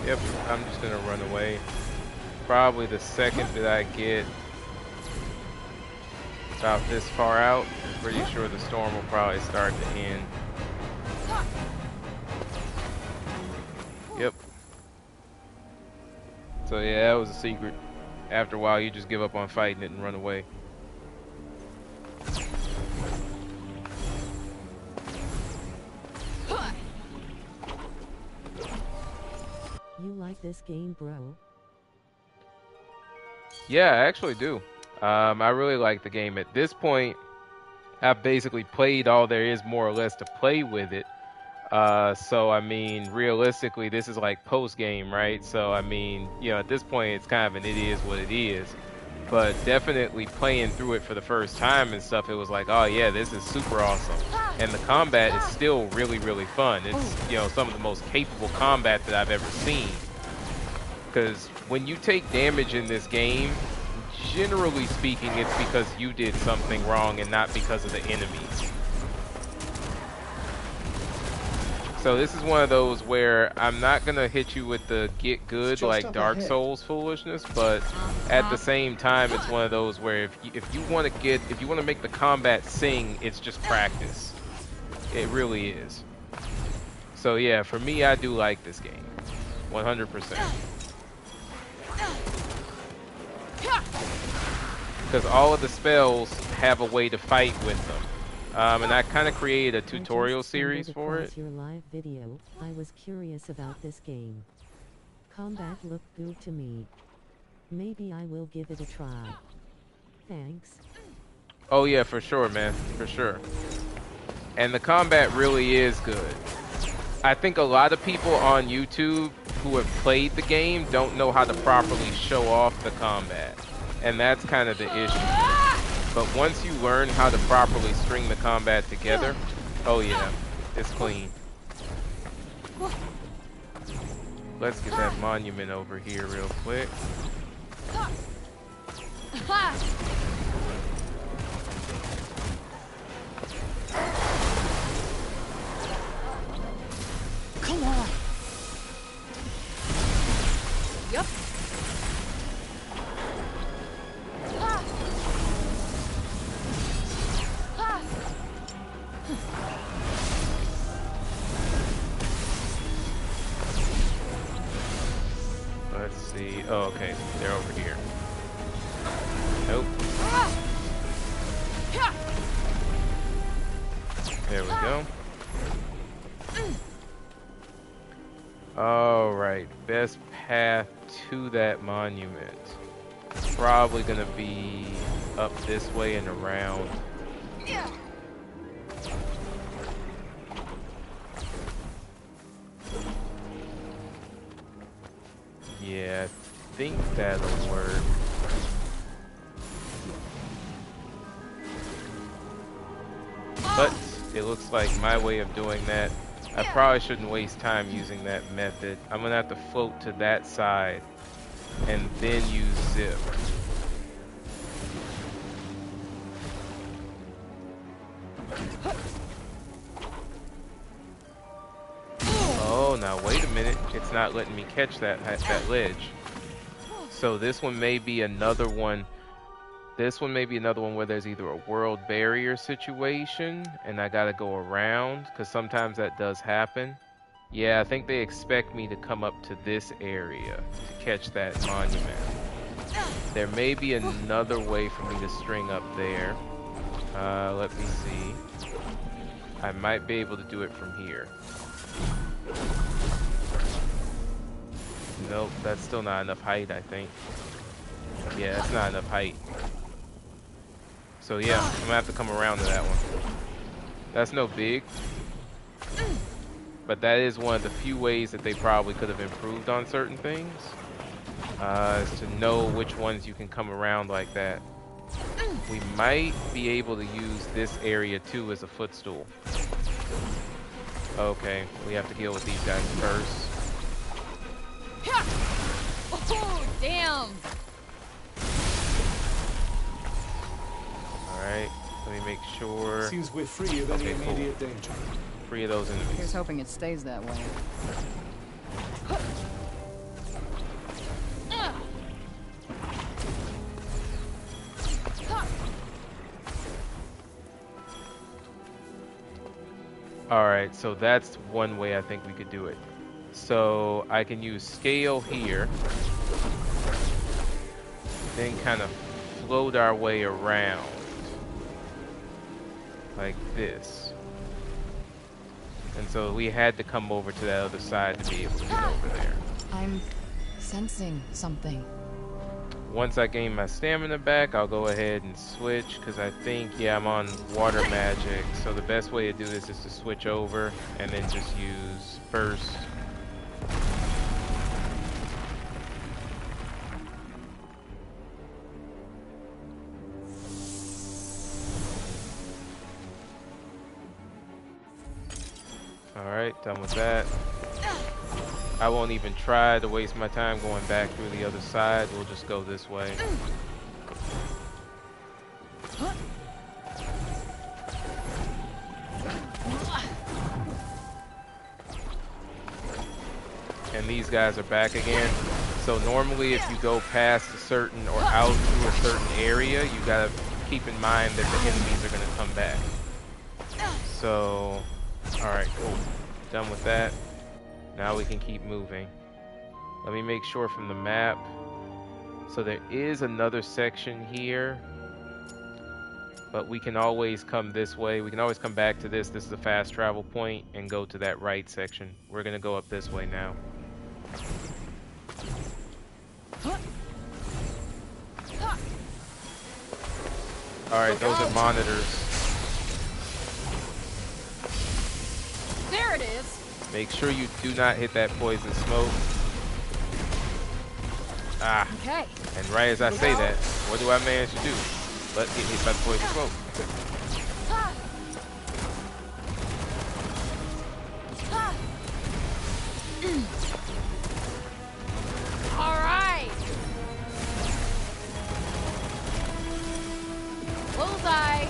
Yep, I'm just gonna run away. probably the second that I get about this far out, I'm pretty sure the storm will probably start to end. Yep. So yeah, that was a secret. After a while, you just give up on fighting it and run away. You like this game, bro? Yeah, I actually do. I really like the game. At this point, I've basically played all there is more or less to play with it. So I mean, realistically, this is like post-game, right? So I mean, you know, at this point, it's kind of an it is what it is. But definitely playing through it for the first time and stuff, it was like, oh yeah, this is super awesome. And the combat is still really, really fun. It's, you know, some of the most capable combat that I've ever seen. Because when you take damage in this game, generally speaking, it's because you did something wrong and not because of the enemies. So this is one of those where I'm not going to hit you with the get good like Dark Souls foolishness, but at the same time, it's one of those where if you want to make the combat sing, it's just practice. It really is. So yeah, for me, I do like this game. 100%. Because all of the spells have a way to fight with them. And I kind of created a tutorial series for it. Your live video, I was curious about this game. Combat looked good to me. Maybe I will give it a try. Thanks. Oh yeah, for sure, man. For sure. And the combat really is good. I think a lot of people on YouTube who have played the game don't know how to properly show off the combat. And that's kind of the issue. But once you learn how to properly string the combat together, oh yeah, it's clean. Let's get that monument over here real quick. Come on. Yep. Let's see. Oh, okay. They're over here. Nope. There we go. Alright. Best path to that monument. Probably gonna be up this way and around. Yeah, I think that'll work. But it looks like my way of doing that, I probably shouldn't waste time using that method. I'm gonna have to float to that side and then use zip. Oh, now wait a minute. It's not letting me catch that ledge. So this one may be another one. This one may be another one where there's either a world barrier situation and I gotta go around, because sometimes that does happen. Yeah, I think they expect me to come up to this area to catch that monument. There may be another way for me to string up there. Let me see. I might be able to do it from here. Nope, that's still not enough height, I think. Yeah, that's not enough height. So yeah, I'm gonna have to come around to that one. That's no big. But that is one of the few ways that they probably could have improved on certain things. Is to know which ones you can come around like that. We might be able to use this area too as a footstool. Okay, we have to deal with these guys first. Oh, damn. Alright, let me make sure. Seems we're free of any immediate danger. Free of those enemies. Here's hoping it stays that way. Alright, so that's one way I think we could do it. So I can use scale here, then kind of float our way around like this. And so we had to come over to that other side to be able to get over there. I'm sensing something. Once I gain my stamina back, I'll go ahead and switch, because I think, yeah, I'm on water magic. So the best way to do this is to switch over and then just use burst. Alright, done with that. I won't even try to waste my time going back through the other side. We'll just go this way. And these guys are back again. So normally if you go past a certain or out through a certain area, you gotta keep in mind that the enemies are gonna come back. So, alright, cool. Done with that. Now we can keep moving. Let me make sure from the map. So there is another section here, but we can always come this way. We can always come back to this. This is a fast travel point, and go to that right section. We're gonna go up this way now. Alright, those are monitors. There it is. Make sure you do not hit that poison smoke. Ah, Okay. and right as I say that, what do I manage to do? But get hit by the poison smoke. All right. Bullseye.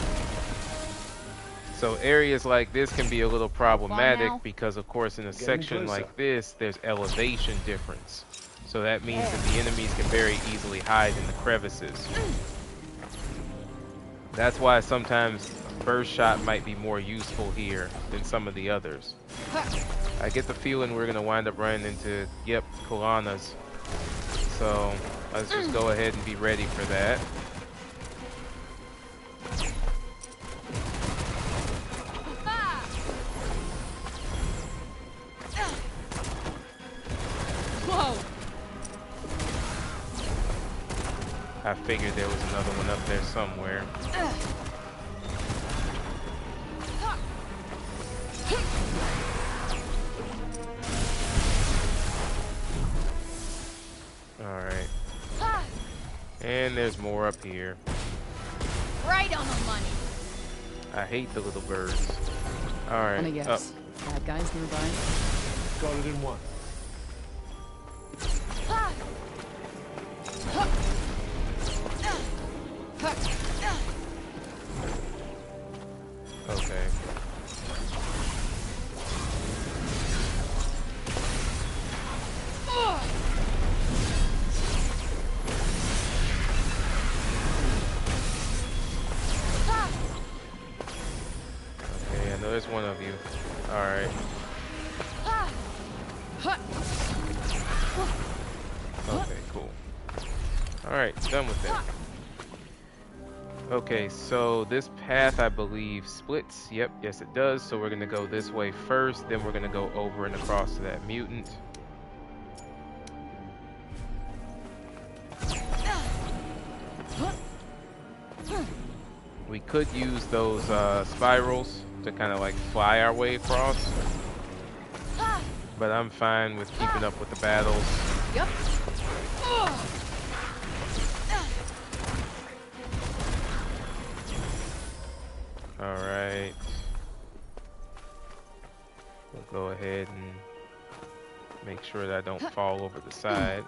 So areas like this can be a little problematic now. because, of course, in a Getting section closer. like this, there's elevation difference. So that means that the enemies can very easily hide in the crevices. That's why sometimes burst shot might be more useful here than some of the others. I get the feeling we're gonna wind up running into, yep, Kalanas. So let's just go ahead and be ready for that. Whoa. I figured there was another one up there somewhere. Alright. And there's more up here. Right on the money. I hate the little birds. Alright. Let me guess. Bad guys nearby. Got it in one. Okay. Okay, I know there's one of you. Alright. Okay, cool. Alright, done with that. Okay, so this path, I believe, splits. Yep, yes it does. So we're gonna go this way first, then we're gonna go over and across to that mutant. We could use those spirals to kind of like fly our way across, but I'm fine with keeping up with the battles. Yep. Alright. We'll go ahead and make sure that I don't fall over the side.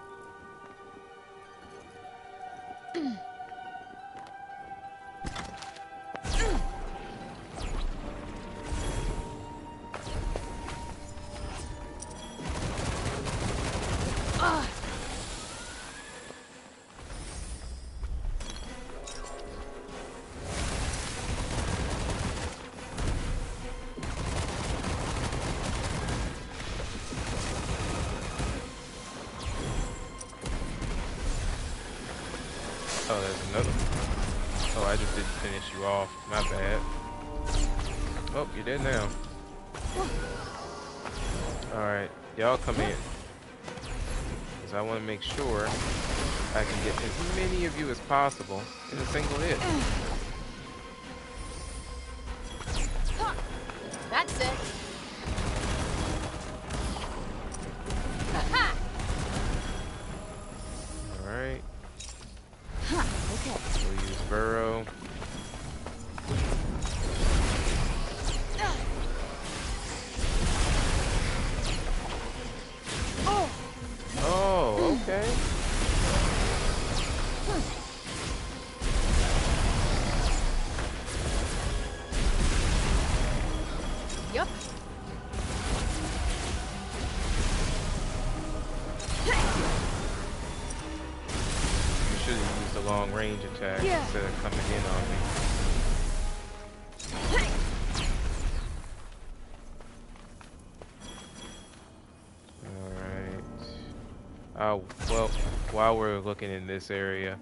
Oh, there's another one. Oh, I just didn't finish you off. My bad. Oh, you're dead now. Alright, y'all come in. Because I want to make sure I can get as many of you as possible in a single hit. That's it. Alright, Okay. we'll use Burrow. Oh, okay. Yup. You should have used a long range attack instead of coming in on me. Alright. Well, while we're looking in this area,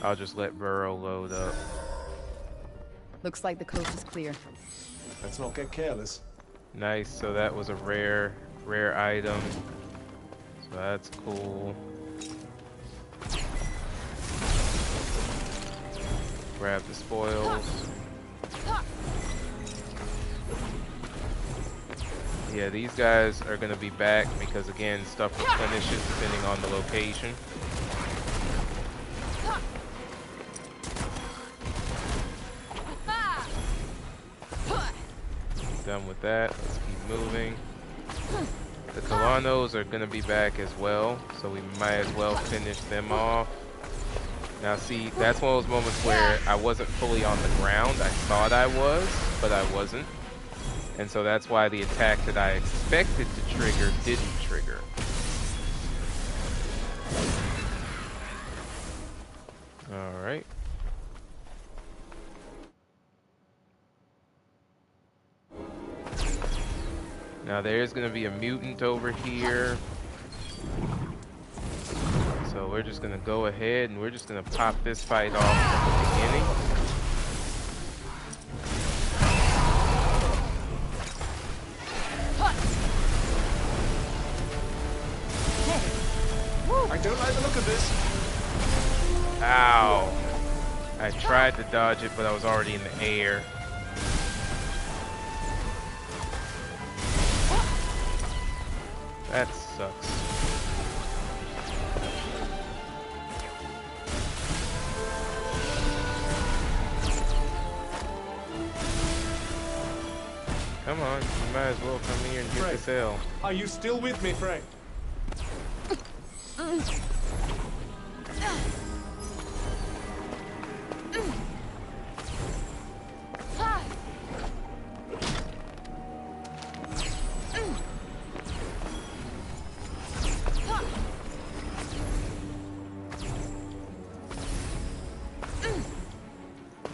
I'll just let Burrow load up. Looks like the coast is clear. Let's not get careless. Nice, so that was a rare item. So that's cool. Grab the spoils. Yeah, these guys are gonna be back because again, stuff replenishes depending on the location. Done with that. Let's keep moving. The Kalanos are gonna be back as well, so we might as well finish them off. Now see, that's one of those moments where I wasn't fully on the ground. I thought I was, but I wasn't. And so that's why the attack that I expected to trigger didn't trigger. Alright. Now there's gonna be a mutant over here. So we're just gonna go ahead and we're just gonna pop this fight off from the beginning. I don't like the look of this. Ow. I tried to dodge it, but I was already in the air. That sucks. Come on, you might as well come here and get this L. Are you still with me, Frey?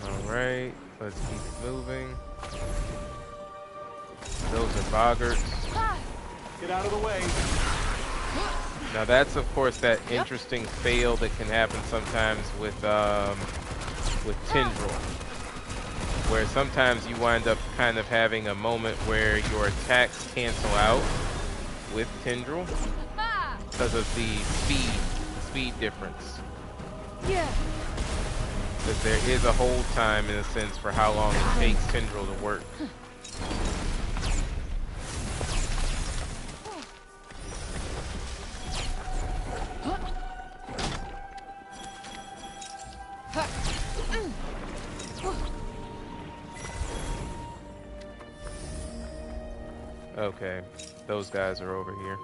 Alright, let's keep moving. Those are boggarts. Get out of the way. Now that's of course that interesting fail that can happen sometimes with Tendril, where sometimes you wind up kind of having a moment where your attacks cancel out with Tendril because of the speed difference. Yeah. Because there is a hold time in a sense for how long it takes Tendril to work. Okay, those guys are over here.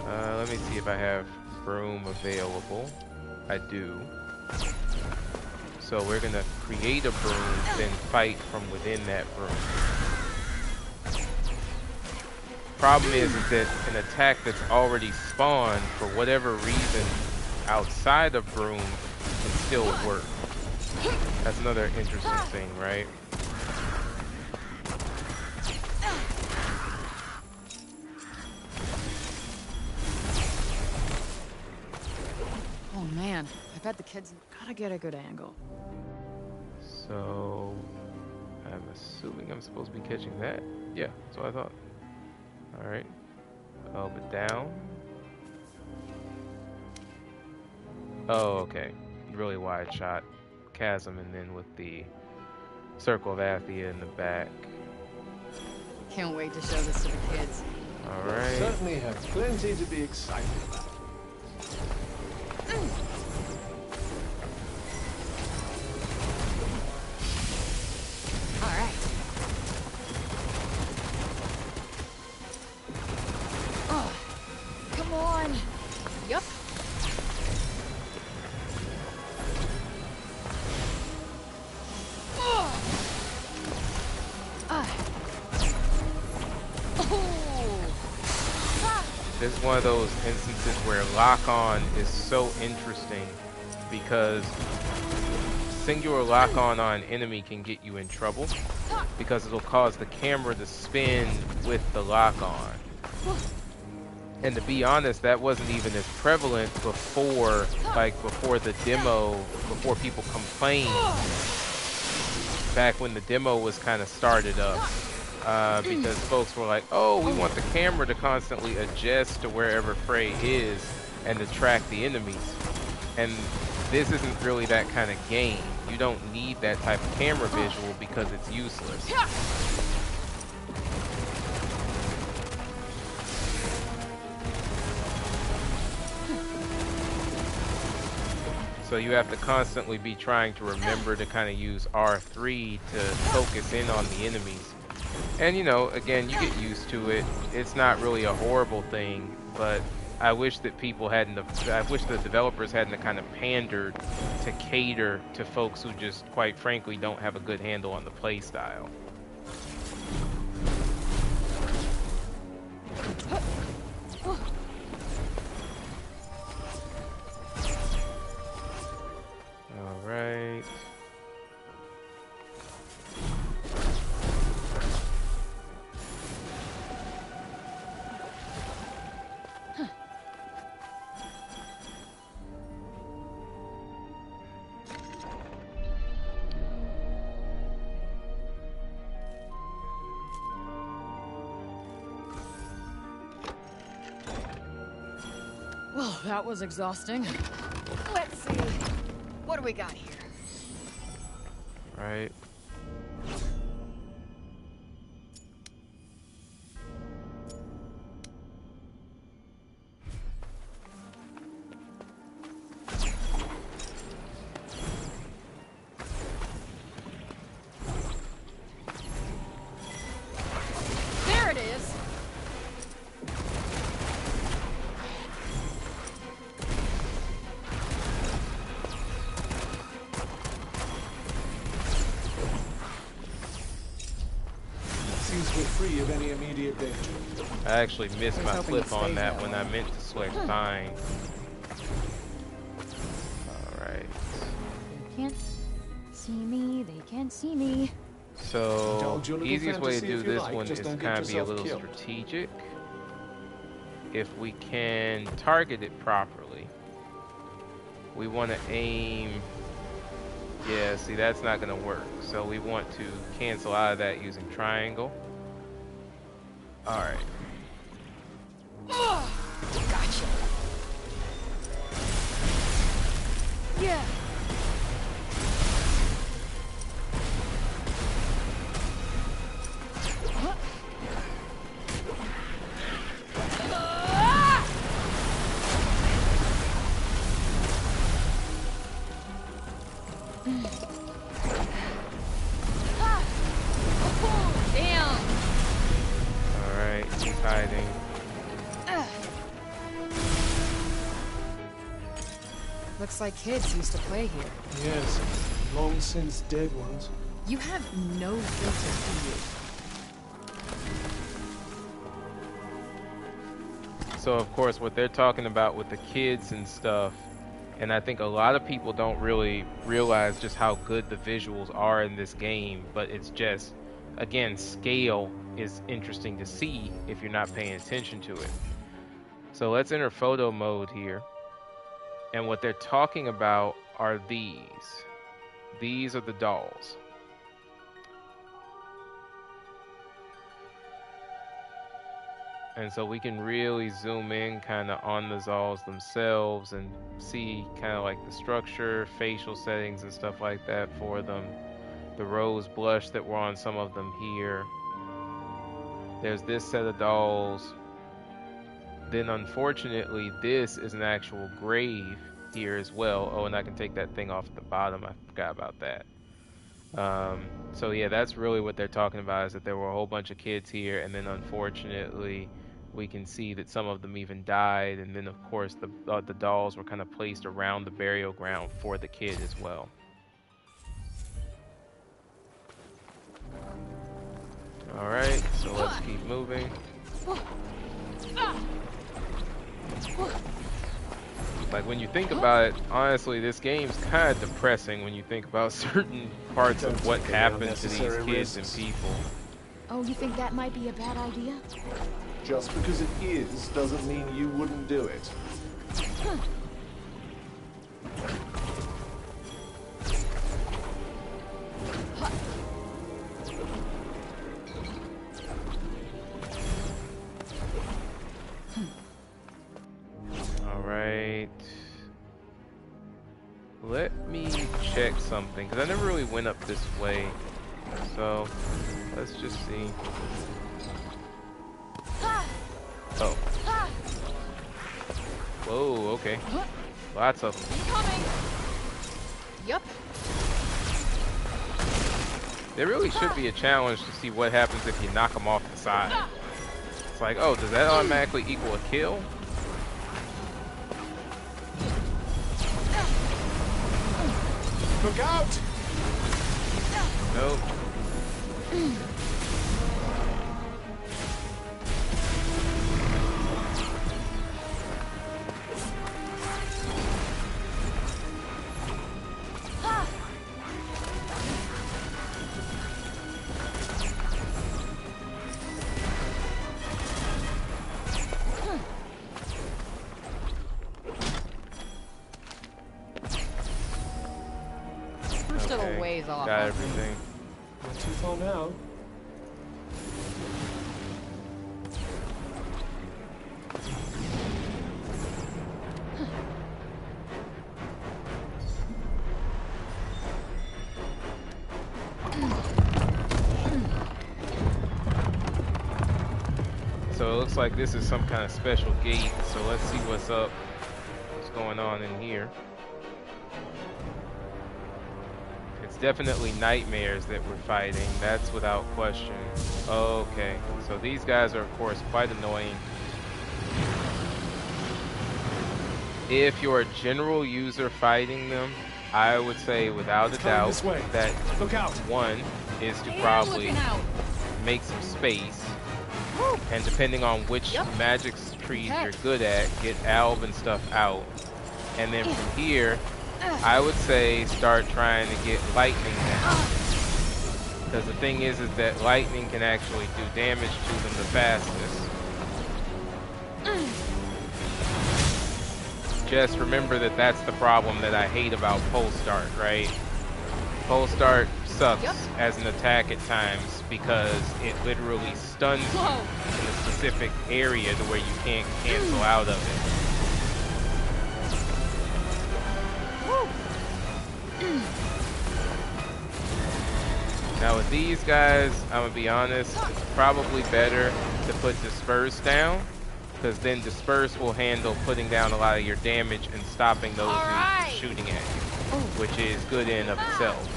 Let me see if I have broom available. I do. So we're gonna create a broom, then fight from within that broom. Problem is that an attack that's already spawned, for whatever reason, outside of broom, can still work. That's another interesting thing, right? Oh man, I bet the kids gotta get a good angle. So I'm assuming I'm supposed to be catching that. Yeah, that's what I thought. Alright. Elbow down. Oh, okay. Really wide shot. Chasm, and then with the Circle of Athia in the back. Can't wait to show this to the kids. Alright. Certainly have plenty to be excited about. All right. Oh, come on. Yup. This is one of those instances where lock-on is so interesting because singular lock-on on enemy can get you in trouble because it'll cause the camera to spin with the lock-on. And to be honest, that wasn't even as prevalent before, like before the demo, before people complained. Back when the demo was kind of started up. Because folks were like, oh, we want the camera to constantly adjust to wherever Frey is and to track the enemies. And this isn't really that kind of game. You don't need that type of camera visual because it's useless. So you have to constantly be trying to remember to kind of use R3 to focus in on the enemies. And you know, again, you get used to it. It's not really a horrible thing, but I wish that people hadn't, I wish the developers hadn't kind of pandered to cater to folks who just, quite frankly, don't have a good handle on the play style. All right. Well, that was exhausting. Let's see. What do we got here? Right. There it is. Seems we're free of any immediate danger. I actually missed Here's my hoping flip it on stays that that when way. I meant to select fine. Alright. They can't see me. They can't see me. So, Indulge your little easiest way to fantasy do if you this like, one is just to don't get kind of be a yourself little killed. strategic. If we can target it properly, we want to aim. Yeah, see, that's not going to work. So we want to cancel out of that using triangle. Alright. Gotcha. Yeah. Damn. Alright, he's hiding. Looks like kids used to play here. Yes, long since dead ones. You have no filter, So of course what they're talking about with the kids and stuff, and I think a lot of people don't really realize just how good the visuals are in this game, but it's just, again, scale is interesting to see if you're not paying attention to it. So let's enter photo mode here. And what they're talking about are these. These are the dolls. And so we can really zoom in kind of on the dolls themselves and see kind of like the structure, facial settings and stuff like that for them. The rose blush that were on some of them here. There's this set of dolls. Then unfortunately, this is an actual grave here as well. Oh, and I can take that thing off at the bottom. I forgot about that. So yeah, that's really what they're talking about, is that there were a whole bunch of kids here, and then unfortunately we can see that some of them even died, and then of course the dolls were kind of placed around the burial ground for the kid as well. All right, so let's keep moving. Like, when you think about it, honestly, this game's kind of depressing when you think about certain parts of what happened to these kids and people. Oh, you think that might be a bad idea? Just because it is doesn't mean you wouldn't do it. Alright. Let me check something, because I never really went up this way. So, let's just see. Oh. Whoa, okay. Lots of them. Coming. Yep. There really should be a challenge to see what happens if you knock them off the side. It's like, oh, does that automatically equal a kill? Look out! Nope. We're still a ways off. Got everything. Not too far now. So it looks like this is some kind of special gate. So let's see what's up. What's going on in here. It's definitely nightmares that we're fighting. That's without question. Okay. So these guys are, of course, quite annoying. If you're a general user fighting them, I would say without a doubt that Look out. one is to And probably looking out. make some space. Woo. And depending on which Yep. magic trees Okay. you're good at, get alb and stuff out. And then from here, I would say start trying to get lightning down. Because the thing is that lightning can actually do damage to them the fastest. Just remember that that's the problem that I hate about pole start, right? Pole start sucks Yep. as an attack at times because it literally stuns you Whoa. in a specific area to where you can't cancel out of it. Now with these guys, I'm gonna be honest, it's probably better to put Disperse down, because then Disperse will handle putting down a lot of your damage and stopping those Alright. dudes from shooting at you, which is good in of itself.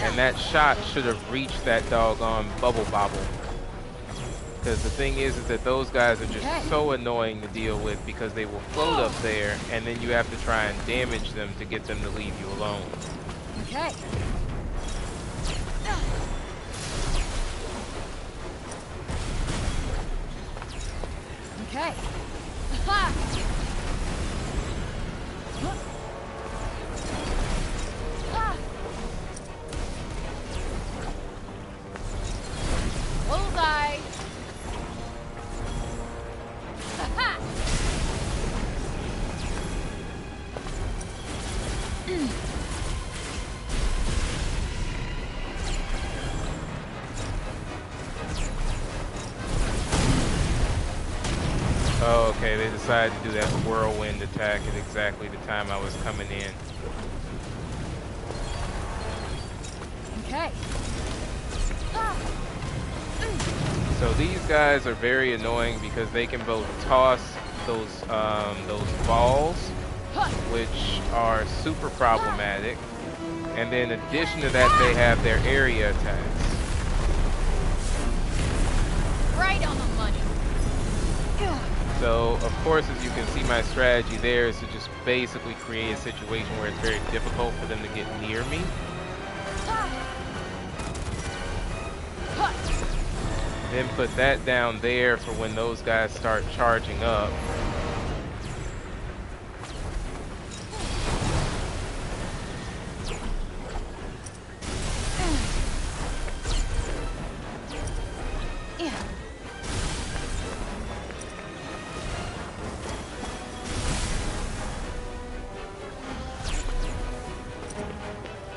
And that shot should have reached that doggone bubble bobble. Because the thing is that those guys are just so annoying to deal with because they will float up there and then you have to try and damage them to get them to leave you alone. Okay. Okay. Ha! Okay, they decided to do that whirlwind attack at exactly the time I was coming in. Okay. So these guys are very annoying because they can both toss those balls, which are super problematic, and then in addition to that, they have their area attacks. Right on the money. So, of course, as you can see, my strategy there is to just basically create a situation where it's very difficult for them to get near me. Then put that down there for when those guys start charging up.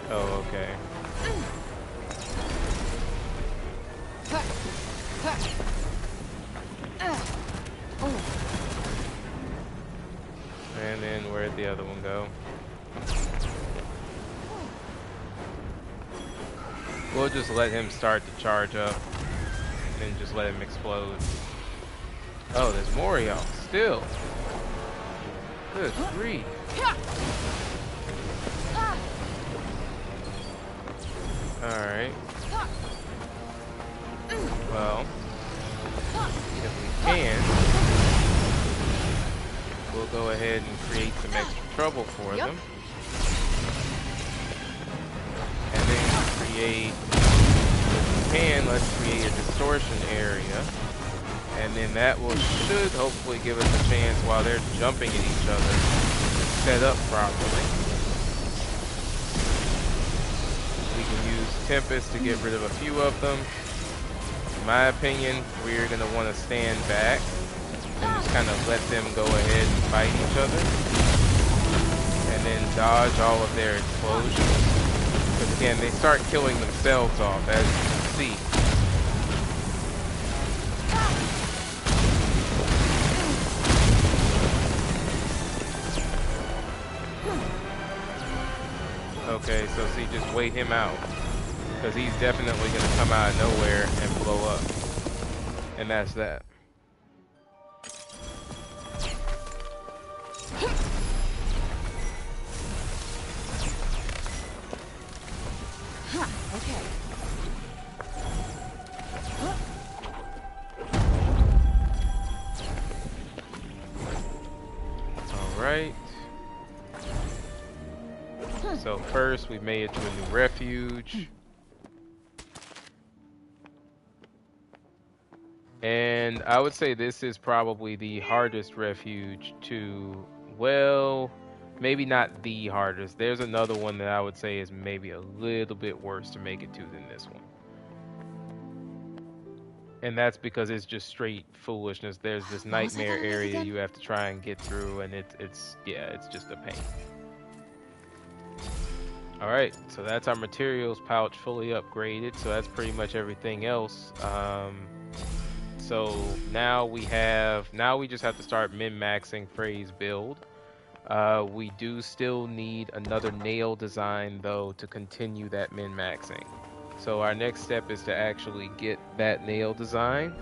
Oh, okay. And then where'd the other one go? We'll just let him start to charge up and just let him explode. Oh, there's more of y'all still. Good grief. Alright. Well, if we can, we'll go ahead and create some extra trouble for them. And then create, if we can, let's create a distortion area. And then that should hopefully give us a chance while they're jumping at each other to set up properly. We can use Tempest to get rid of a few of them. In my opinion, we're going to want to stand back and just kind of let them go ahead and fight each other. And then dodge all of their explosions. Because again, they start killing themselves off, as you can see. Okay, so see, just wait him out. Because he's definitely going to come out of nowhere and blow up. And that's that. Okay. Alright. So first we made it to a new refuge. And I would say this is probably the hardest refuge to, well, maybe not the hardest. There's another one that I would say is maybe a little bit worse to make it to than this one. And that's because it's just straight foolishness. There's this nightmare area you have to try and get through, and it's just a pain. Alright, so that's our materials pouch fully upgraded, so that's pretty much everything else. So now we just have to start min-maxing Frey's build. We do still need another nail design though to continue that min-maxing. So our next step is to actually get that nail design.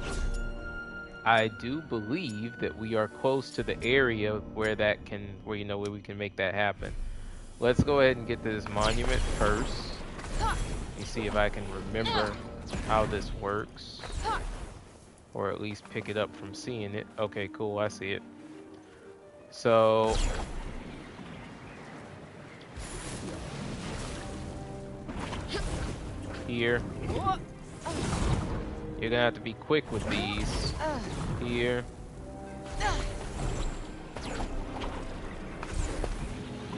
I do believe that we are close to the area where we can make that happen. Let's go ahead and get to this monument first. Let me see if I can remember how this works. Or at least pick it up from seeing it. Okay, cool, I see it. So here, you're gonna have to be quick with these. Here.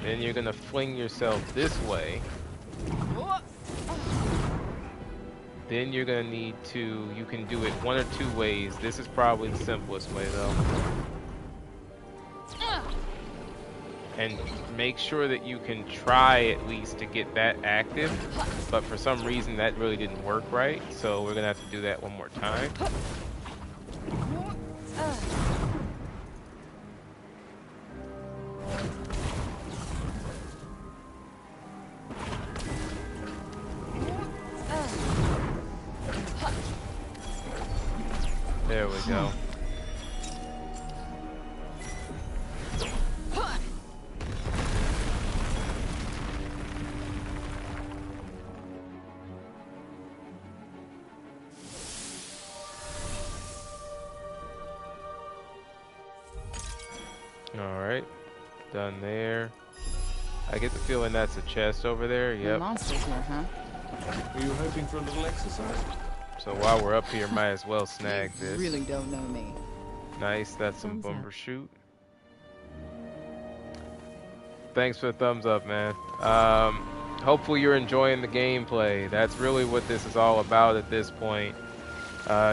Then you're gonna fling yourself this way. Then you're gonna need to, you can do it one or two ways. This is probably the simplest way though. And make sure that you can try at least to get that active. But for some reason that really didn't work right. So we're gonna have to do that one more time. There we go. Alright, done there. I get the feeling that's a chest over there. No Yep. monsters here, huh? Are you hoping for a little exercise? So while we're up here, might as well snag You this. really don't know me. Nice, that's some Thumbs up. bumbershoot. Thanks for the thumbs up, man. Hopefully you're enjoying the gameplay. That's really what this is all about at this point.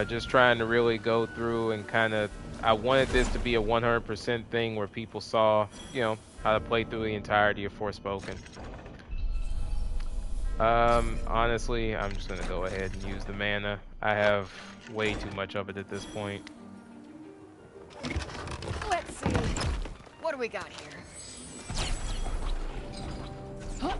Just trying to really go through and kind of, I wanted this to be a 100% thing where people saw, you know, how to play through the entirety of Forspoken. Honestly, I'm just gonna go ahead and use the mana. I have way too much of it at this point. Let's see. What do we got here? Huh?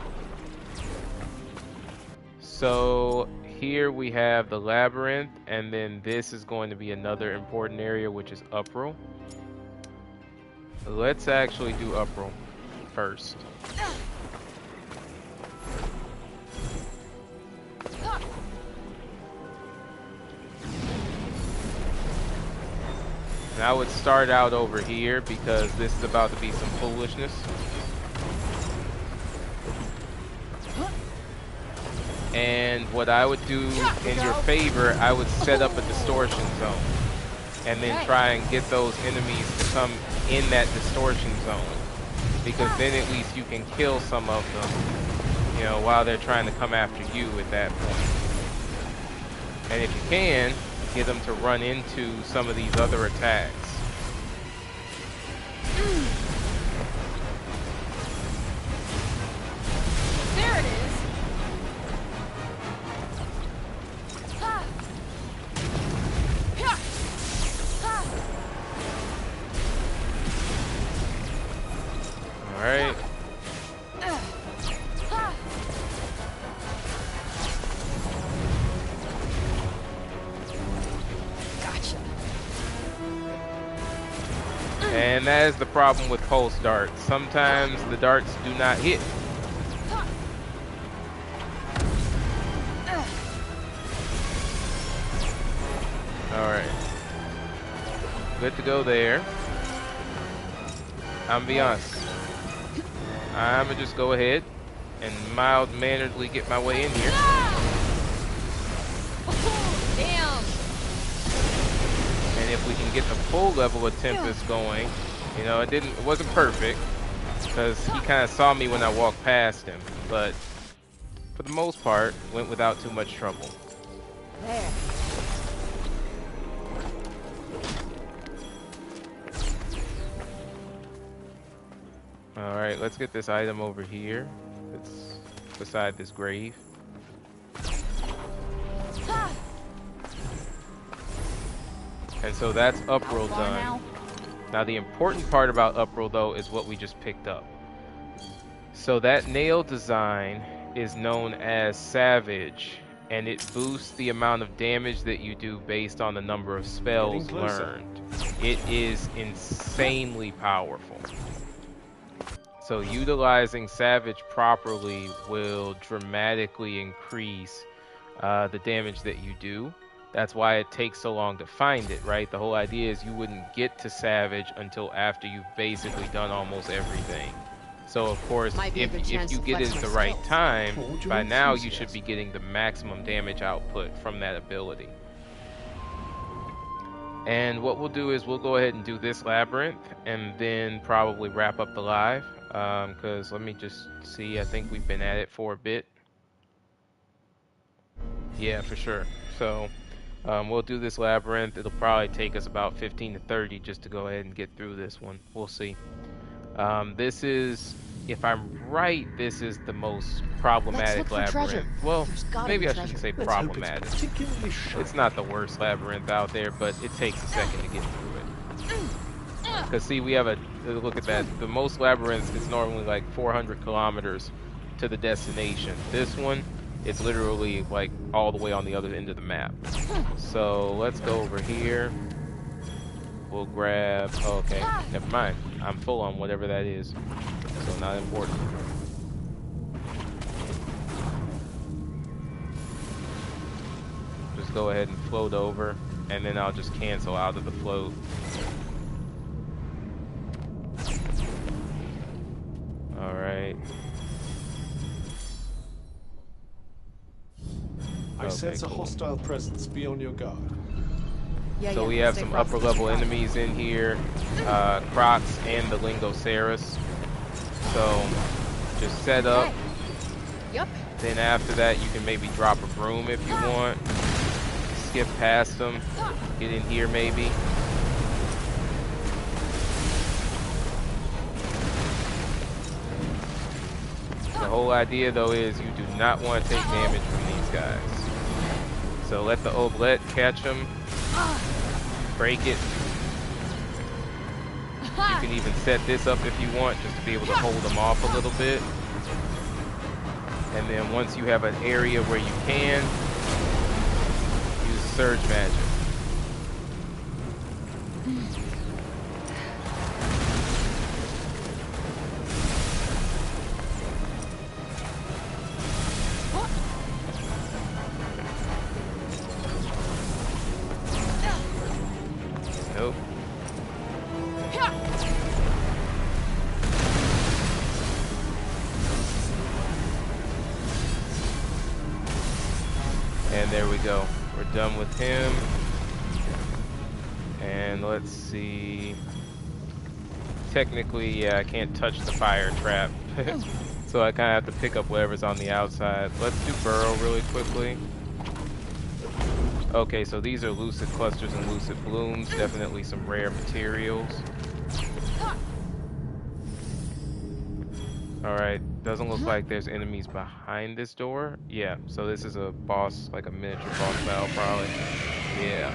So here we have the labyrinth, and then this is going to be another important area, which is Uproar. Let's actually do Uproar first. And I would start out over here because this is about to be some foolishness. And what I would do in your favor, I would set up a distortion zone. And then try and get those enemies to come in that distortion zone. Because then at least you can kill some of them, you know, while they're trying to come after you at that point. And if you can, get them to run into some of these other attacks. There it is. All right. Gotcha. And that is the problem with pulse darts. Sometimes the darts do not hit. Alright. Good to go there. I'm gonna be honest. I'm gonna just go ahead and mild-manneredly get my way in here. Damn. And if we can get the full level of Tempest going, you know, it wasn't perfect because he kind of saw me when I walked past him, but for the most part, went without too much trouble. There. All right, let's get this item over here. It's beside this grave. And so that's Uproar done. Now the important part about Uproar though is what we just picked up. So that nail design is known as Savage, and it boosts the amount of damage that you do based on the number of spells learned. It is insanely powerful. So utilizing Savage properly will dramatically increase the damage that you do. That's why it takes so long to find it, right? The whole idea is you wouldn't get to Savage until after you've basically done almost everything. So of course, if you get it at the right time, by now you should be getting the maximum damage output from that ability. And what we'll do is we'll go ahead and do this labyrinth and then probably wrap up the live. Because let me just see, I think we've been at it for a bit. Yeah, for sure. So we'll do this labyrinth. It'll probably take us about 15 to 30 just to go ahead and get through this one. We'll see. This is, if I'm right, this is the most problematic labyrinth. Well, maybe I shouldn't say problematic. It's not the worst labyrinth out there, but it takes a second to get through it. Because see, we have a, look at that, the most labyrinths is normally like 400 kilometers to the destination. This one, It's literally like all the way on the other end of the map. So let's go over here. We'll grab, oh, okay, never mind. I'm full on whatever that is, so not important. Just go ahead and float over, and then I'll just cancel out of the float. All right. I sense a hostile presence. Be on your guard. Yeah, So we have some upper level enemies in here, Crocs and the Lingoceros. So just set up. Yep. Then after that, you can maybe drop a broom if you want. Skip past them. Get in here maybe. The whole idea though is you do not want to take damage from these guys. So let the oblette catch them. Break it. You can even set this up if you want, just to be able to hold them off a little bit. And then once you have an area where you can, use surge magic. Nope. And there we go. We're done with him. And let's see. Technically, yeah, I can't touch the fire trap. So I kind of have to pick up whatever's on the outside. Let's do burrow really quickly. Okay, so these are lucid clusters and lucid blooms. Definitely some rare materials. Alright, doesn't look like there's enemies behind this door. Yeah, so this is a boss, like a miniature boss battle probably. Yeah.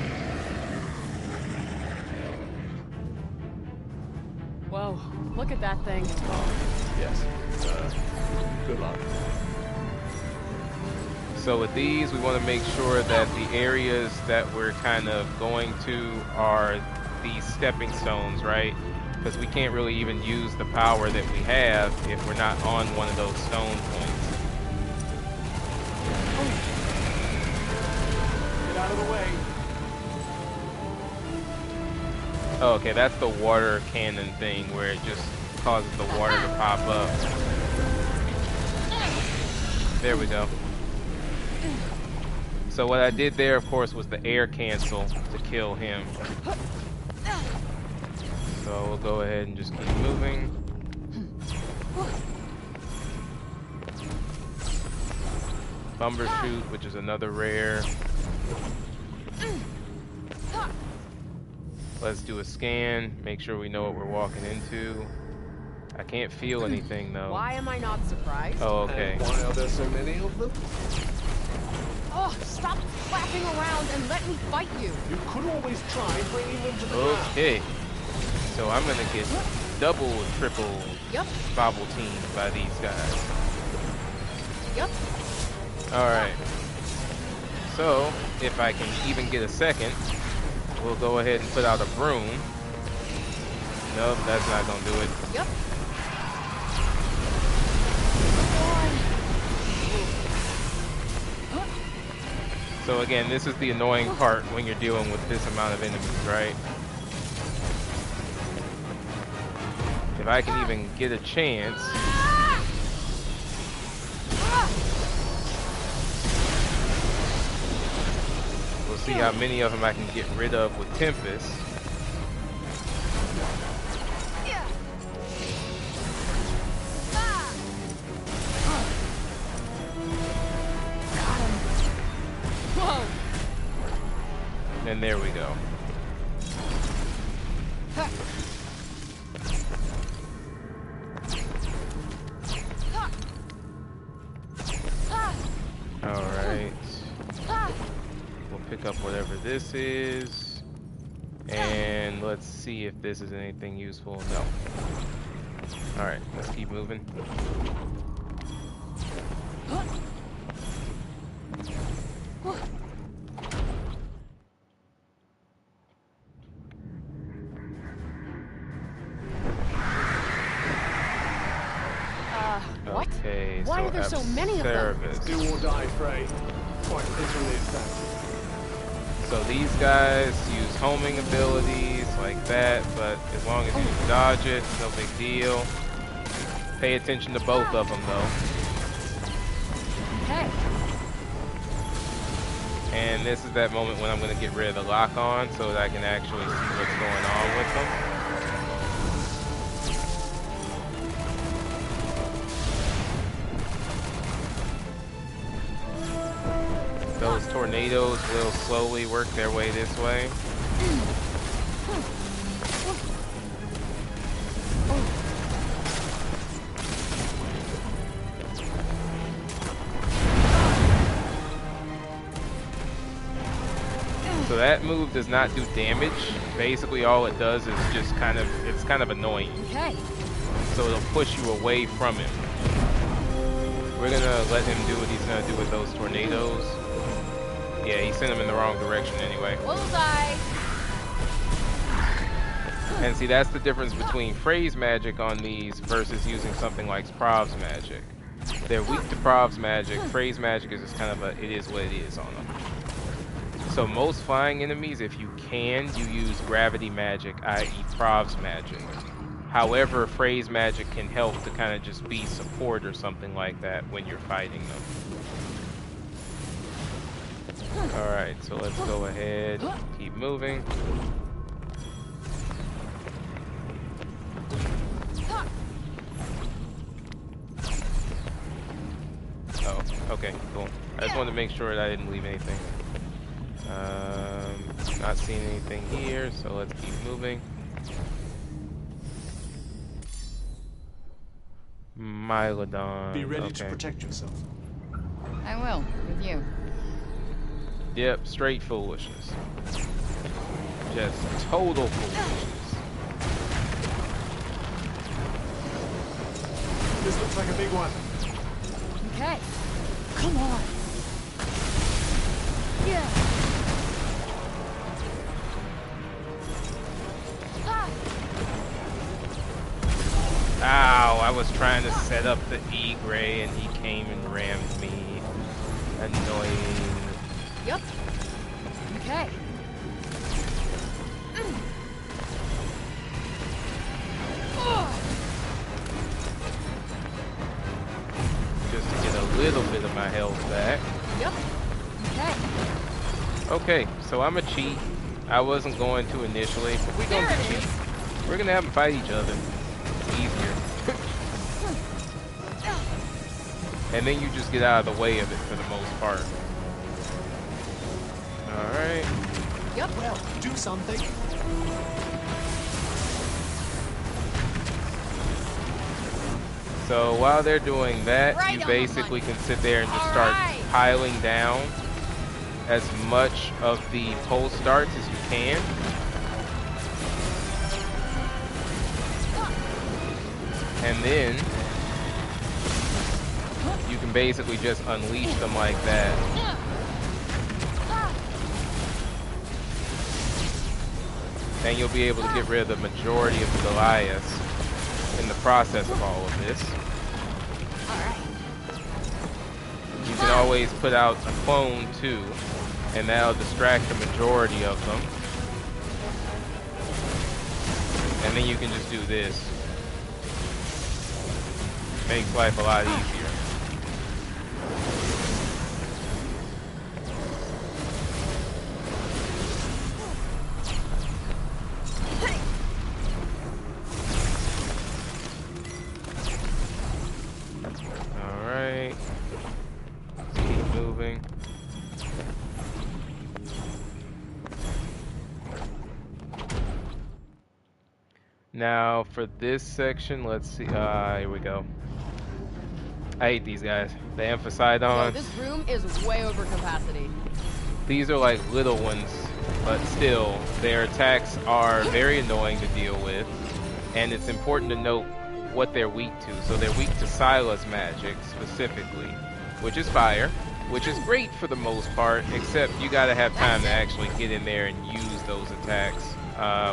Whoa, look at that thing. Yes. Good luck. So with these, we want to make sure that the areas that we're kind of going to are these stepping stones, right? Because we can't really even use the power that we have if we're not on one of those stone points. Get out of the way. Oh, okay, that's the water cannon thing where it just causes the water to pop up. There we go. So what I did there, of course, was the air cancel to kill him. So we'll go ahead and just keep moving. Bumbershoot, which is another rare. Let's do a scan, make sure we know what we're walking into. I can't feel anything though. Why am I not surprised? Oh, okay. And why are there so many of them? Oh, stop flapping around and let me fight you. You could always try bringing them to the ground. Okay. So I'm gonna get double, triple Yep. bobble teamed by these guys. Yep. Alright. So, if I can even get a second, we'll go ahead and put out a broom. Nope, that's not gonna do it. Yep. So again, this is the annoying part when you're dealing with this amount of enemies, right? If I can even get a chance. We'll see how many of them I can get rid of with Tempest. Whoa. And there we go. Alright. We'll pick up whatever this is. And let's see if this is anything useful. No. Alright, let's keep moving. Okay, Why so are there so many of them? Absarabus. Do or die, Frey. Quite literally, in fact. So these guys use homing abilities like that, but as long as you dodge it, no big deal. Pay attention to both of them though. Okay. And this is that moment when I'm going to get rid of the lock on so that I can actually see what's going on with them. Those tornadoes will slowly work their way this way. So that move does not do damage. Basically all it does is just it's kind of annoying. Okay. So it'll push you away from him. We're gonna let him do what he's gonna do with those tornadoes. Yeah, he sent them in the wrong direction anyway. Bullseye. And see, that's the difference between Frey's magic on these versus using something like Prav's magic. They're weak to Prav's magic. Frey's magic is just kind of it is what it is on them. So most flying enemies, if you can, you use gravity magic, i.e. Prav's magic. However, Frey's magic can help to kind of just be support or something like that when you're fighting them. Alright, so let's go ahead, keep moving. Oh, okay, cool. I just wanted to make sure that I didn't leave anything. Not seeing anything here, so let's keep moving. Mylodon. Be ready okay. to protect yourself. I will, with you. Yep, straight foolishness. Just total foolishness. This looks like a big one. Okay. Come on. Yeah. Ow, I was trying to set up the E-Gray and he came and rammed me. Annoying. Yep. Okay. Just to get a little bit of my health back. Yep. Okay. Okay, so I'm a cheat. I wasn't going to initially, but we're going to cheat. We're going to have them fight each other. It's easier. And then you just get out of the way of it for the most part. Alright. Yep. Well, do something. So while they're doing that, Right you on the basically money. can sit there and just All start right. piling down as much of the pole starts as you can. And then you can basically just unleash them like that. And you'll be able to get rid of the majority of the Goliaths in the process of all of this. You can always put out a clone too, and that'll distract the majority of them. And then you can just do this. Makes life a lot easier. Alright. Let's keep moving. Now for this section, let's see. Here we go. I hate these guys. The So Amphisidons. this room is way over capacity. These are like little ones, but still, their attacks are very annoying to deal with. And it's important to note what they're weak to. So they're weak to Sila's magic specifically, which is fire, which is great for the most part, except you gotta have time to actually get in there and use those attacks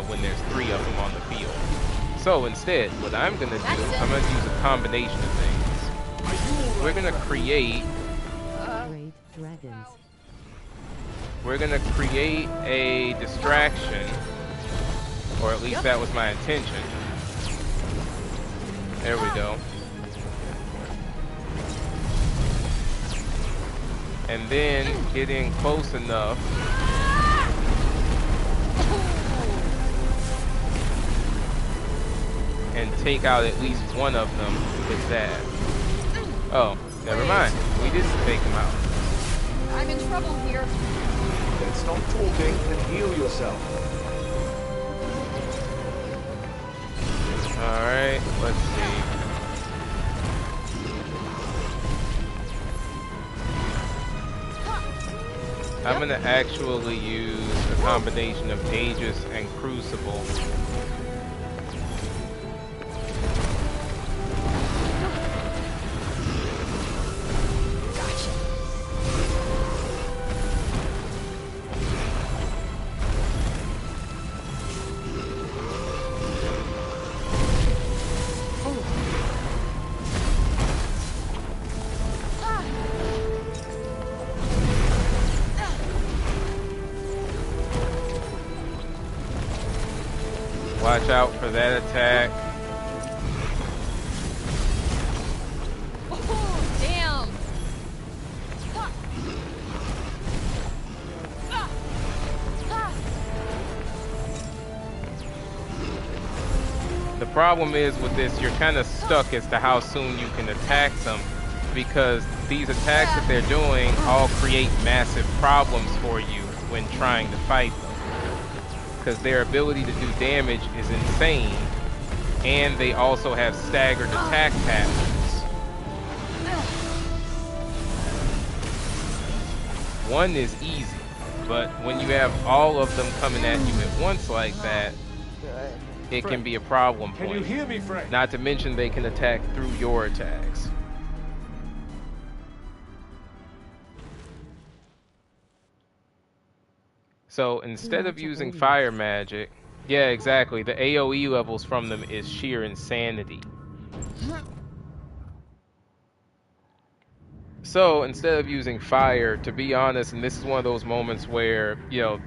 when there's 3 of them on the field. So instead, what I'm gonna do, I'm gonna use a combination of things. we're gonna create Great dragons. a distraction, or at least that was my intention. There we go. And then get in close enough and take out at least one of them with that. Oh, never mind. We didn't take them out. I'm in trouble here. Then stop talking and heal yourself. Alright, let's see. I'm gonna actually use a combination of Aegis and Crucible. Watch out for that attack. Oh, damn. The problem is with this, you're kind of stuck as to how soon you can attack them, because these attacks that they're doing all create massive problems for you when trying to fight them. Because their ability to do damage is insane, and they also have staggered attack patterns. One is easy, but when you have all of them coming at you at once like that, it can be a problem Can you point. hear me, Frank? Not to mention they can attack through your attacks. So instead of using fire magic, yeah, exactly, the AoE levels from them is sheer insanity. So instead of using fire, to be honest, and this is one of those moments where, you know,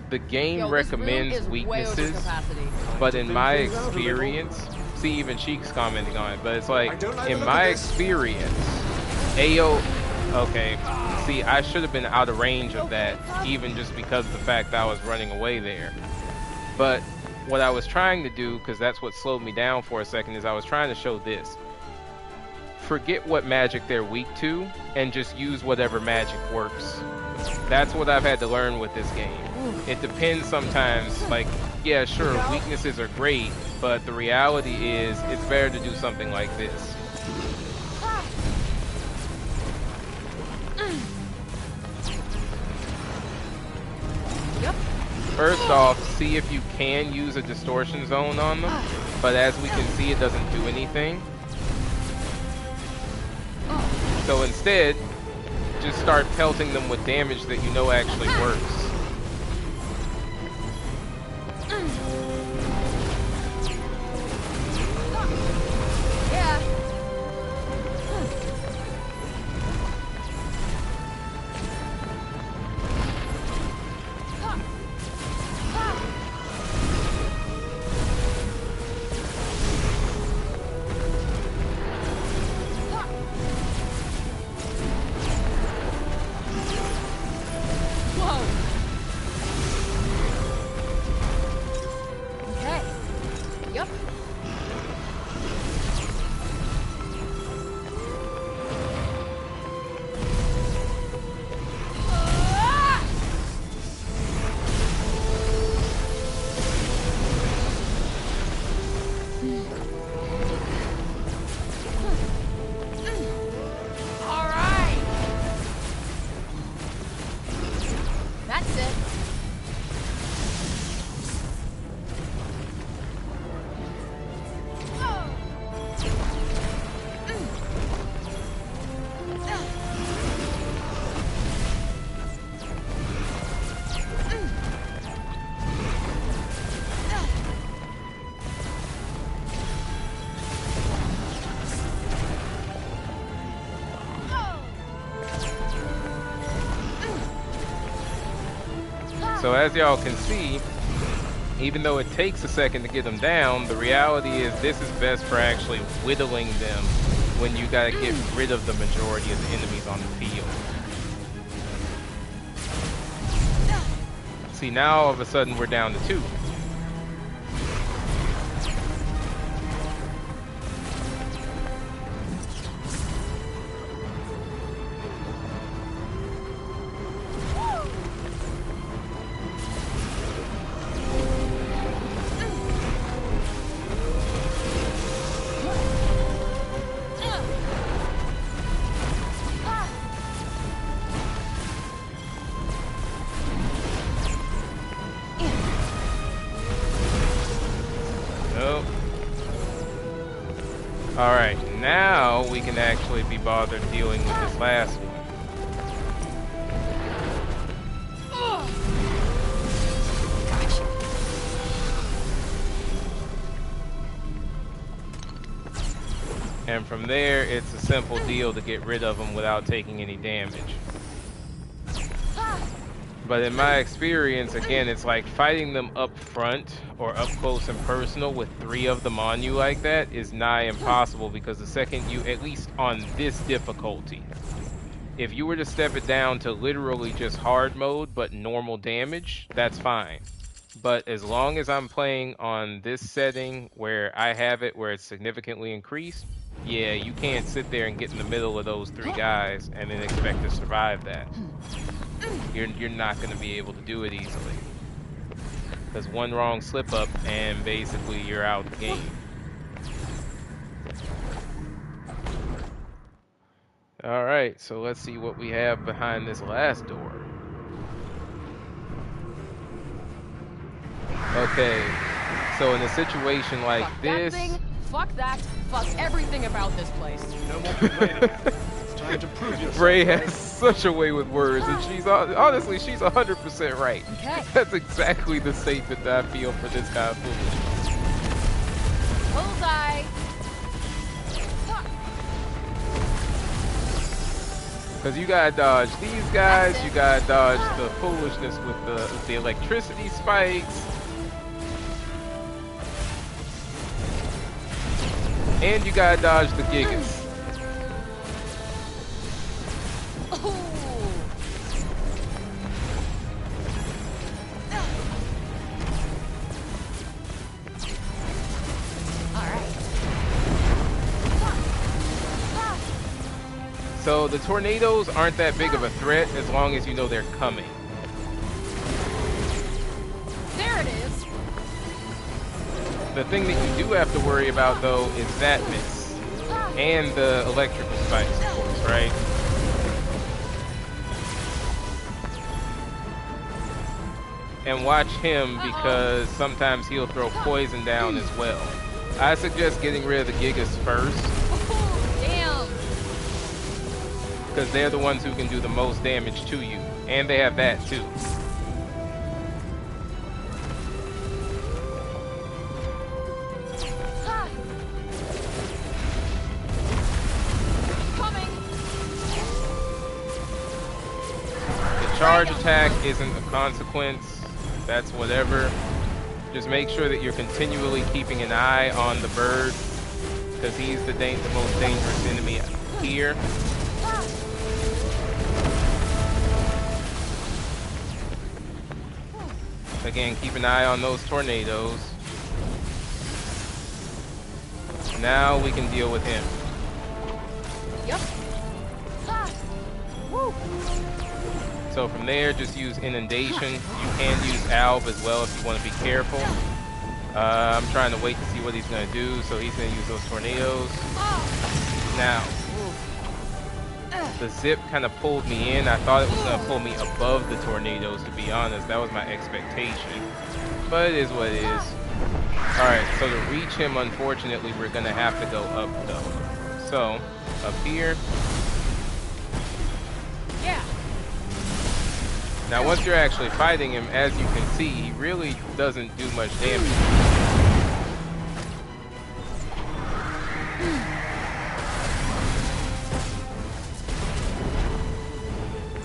the game recommends weaknesses, but in my experience, see, even Cheek's commenting on it, but it's like, in my experience, okay, see, I should have been out of range of that, even just because of the fact that I was running away there. But what I was trying to do, because that's what slowed me down for a second, is I was trying to show this. Forget what magic they're weak to, and just use whatever magic works. That's what I've had to learn with this game. It depends sometimes, like, yeah, sure, weaknesses are great, but the reality is, it's better to do something like this. First off, see if you can use a distortion zone on them, but as we can see, it doesn't do anything. So instead, just start pelting them with damage that you know actually works. So as y'all can see, even though it takes a second to get them down, the reality is this is best for actually whittling them when you gotta get rid of the majority of the enemies on the field. See, now all of a sudden we're down to 2. Alright, now we can actually be bothered dealing with this last one. And from there, it's a simple deal to get rid of them without taking any damage. But in my experience, again, it's like fighting them up front or up close and personal with 3 of them on you like that is nigh impossible, because the second you, at least on this difficulty, if you were to step it down to literally just hard mode but normal damage, that's fine. But as long as I'm playing on this setting where I have it where it's significantly increased, yeah, you can't sit there and get in the middle of those 3 guys and then expect to survive that. You're not going to be able to do it easily. Because one wrong slip up and basically you're out the game. Alright, so let's see what we have behind this last door. Okay, so in a situation like Fuck this... that thing, fuck that, fuck everything about this place. No more complaining. It's time to prove yourself. Bray has such a way with words, and she's honestly, she's 100% right. Okay. That's exactly the statement that I feel for this kind of foolishness. Bullseye. Fuck. Because you gotta dodge these guys, you gotta dodge the foolishness with the electricity spikes. And you gotta dodge the gigas. So the tornadoes aren't that big of a threat as long as you know they're coming. There it is. The thing that you do have to worry about, though, is that miss. And the electrical spikes, of course, right? And watch him, because sometimes he'll throw poison down as well. I suggest getting rid of the gigas first, Damn. because they're the ones who can do the most damage to you. And they have that, too. Charge attack isn't a consequence. That's whatever. Just make sure that you're continually keeping an eye on the bird, because he's the most dangerous enemy here. Again, keep an eye on those tornadoes. Now we can deal with him. Yep. Woo. So from there, just use Inundation. You can use Alb as well if you want to be careful. I'm trying to wait to see what he's going to do, so he's going to use those tornadoes. Now, the zip kind of pulled me in. I thought it was going to pull me above the tornadoes, to be honest. That was my expectation. But it is what it is. Alright, so to reach him, unfortunately, we're going to have to go up, though. So, up here. Yeah. Now, once you're actually fighting him, as you can see, he really doesn't do much damage.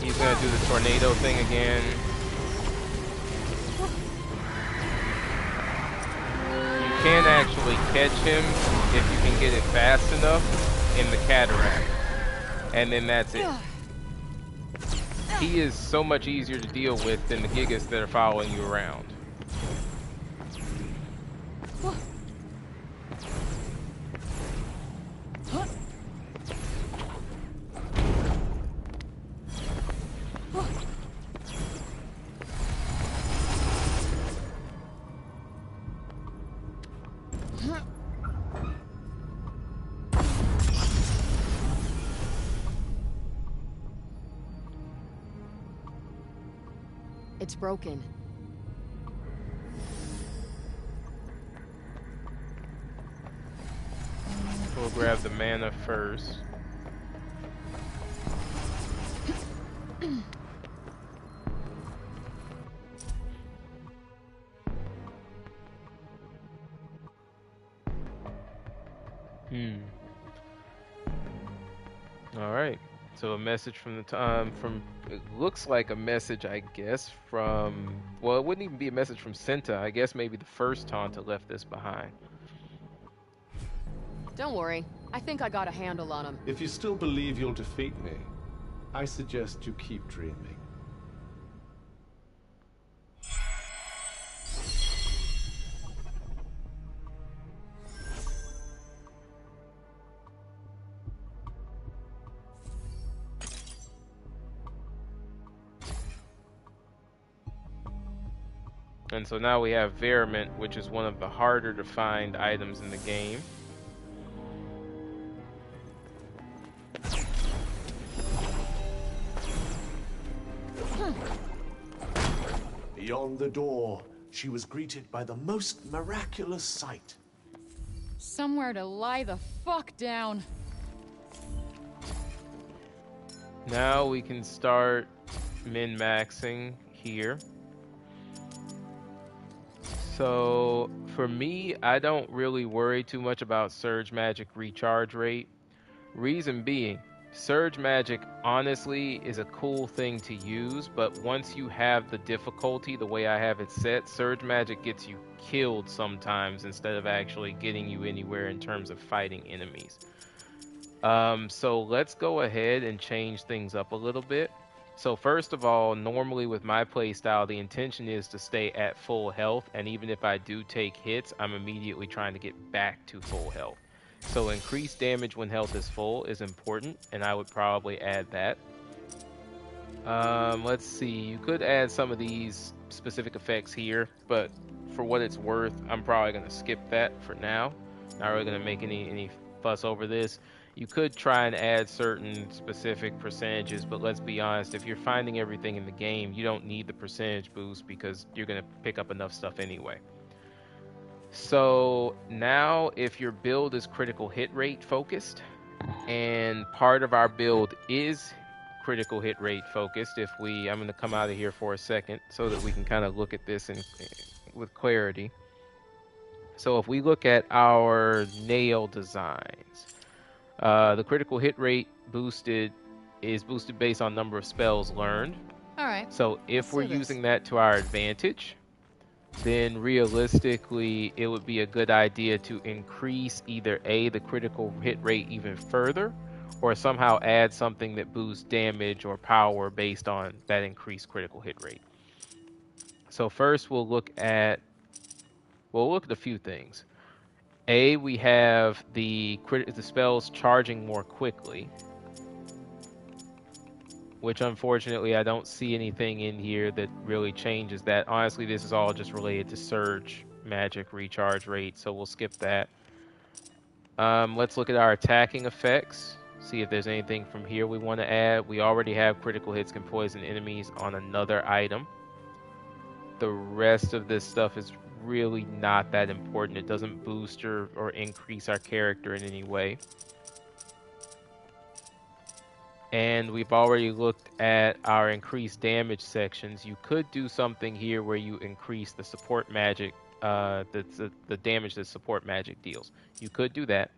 He's gonna do the tornado thing again. can actually catch him if you can get it fast enough in the cataract. And then that's it. He is so much easier to deal with than the Gigas that are following you around. It's broken. We'll grab the mana first. All right. So a message from the it looks like a message, I guess, from, well, it wouldn't even be a message from Senta. I guess maybe the first Tanta left this behind. Don't worry. I think I got a handle on him. If you still believe you'll defeat me, I suggest you keep dreaming. And so now we have Veriment, which is one of the harder to find items in the game. Beyond the door, she was greeted by the most miraculous sight. Somewhere to lie the fuck down. Now we can start min-maxing here. So for me, I don't really worry too much about Surge Magic recharge rate. Reason being, Surge Magic honestly is a cool thing to use, but once you have the difficulty the way I have it set, Surge Magic gets you killed sometimes instead of actually getting you anywhere in terms of fighting enemies. So let's go ahead and change things up a little bit. So first of all, normally with my playstyle, the intention is to stay at full health, and even if I do take hits, I'm immediately trying to get back to full health. So increased damage when health is full is important, and I would probably add that. Let's see, you could add some of these specific effects here, but for what it's worth, I'm probably going to skip that for now. Not really going to make any fuss over this. You could try and add certain specific percentages, but let's be honest, if you're finding everything in the game, you don't need the percentage boost because you're going to pick up enough stuff anyway. So now if your build is critical hit rate focused, and part of our build is critical hit rate focused, I'm going to come out of here for a second so that we can kind of look at this with clarity. So if we look at our nail designs, the critical hit rate is boosted based on number of spells learned. All right. So if we're using that to our advantage, then realistically it would be a good idea to increase either the critical hit rate even further, or somehow add something that boosts damage or power based on that increased critical hit rate. So first we'll look at a few things. We have the spells charging more quickly, which unfortunately I don't see anything in here that really changes that. Honestly, this is all just related to Surge Magic recharge rate, so we'll skip that. Let's look at our attacking effects, see if there's anything from here we want to add. We already have critical hits can poison enemies on another item. The rest of this stuff is really not that important. It doesn't boost or increase our character in any way. And we've already looked at our increased damage sections. You could do something here where you increase the support magic, the damage that support magic deals. You could do that.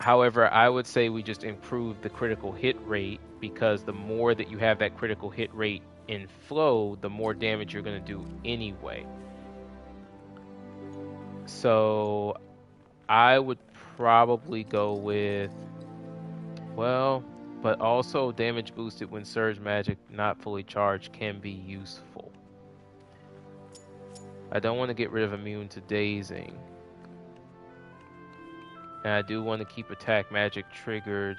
However, I would say we just improve the critical hit rate, because the more that you have that critical hit rate in flow, the more damage you're going to do anyway. So I would probably go with, well, but also damage boosted when surge magic not fully charged can be useful. I don't want to get rid of immune to dazing. And I do want to keep attack magic triggered.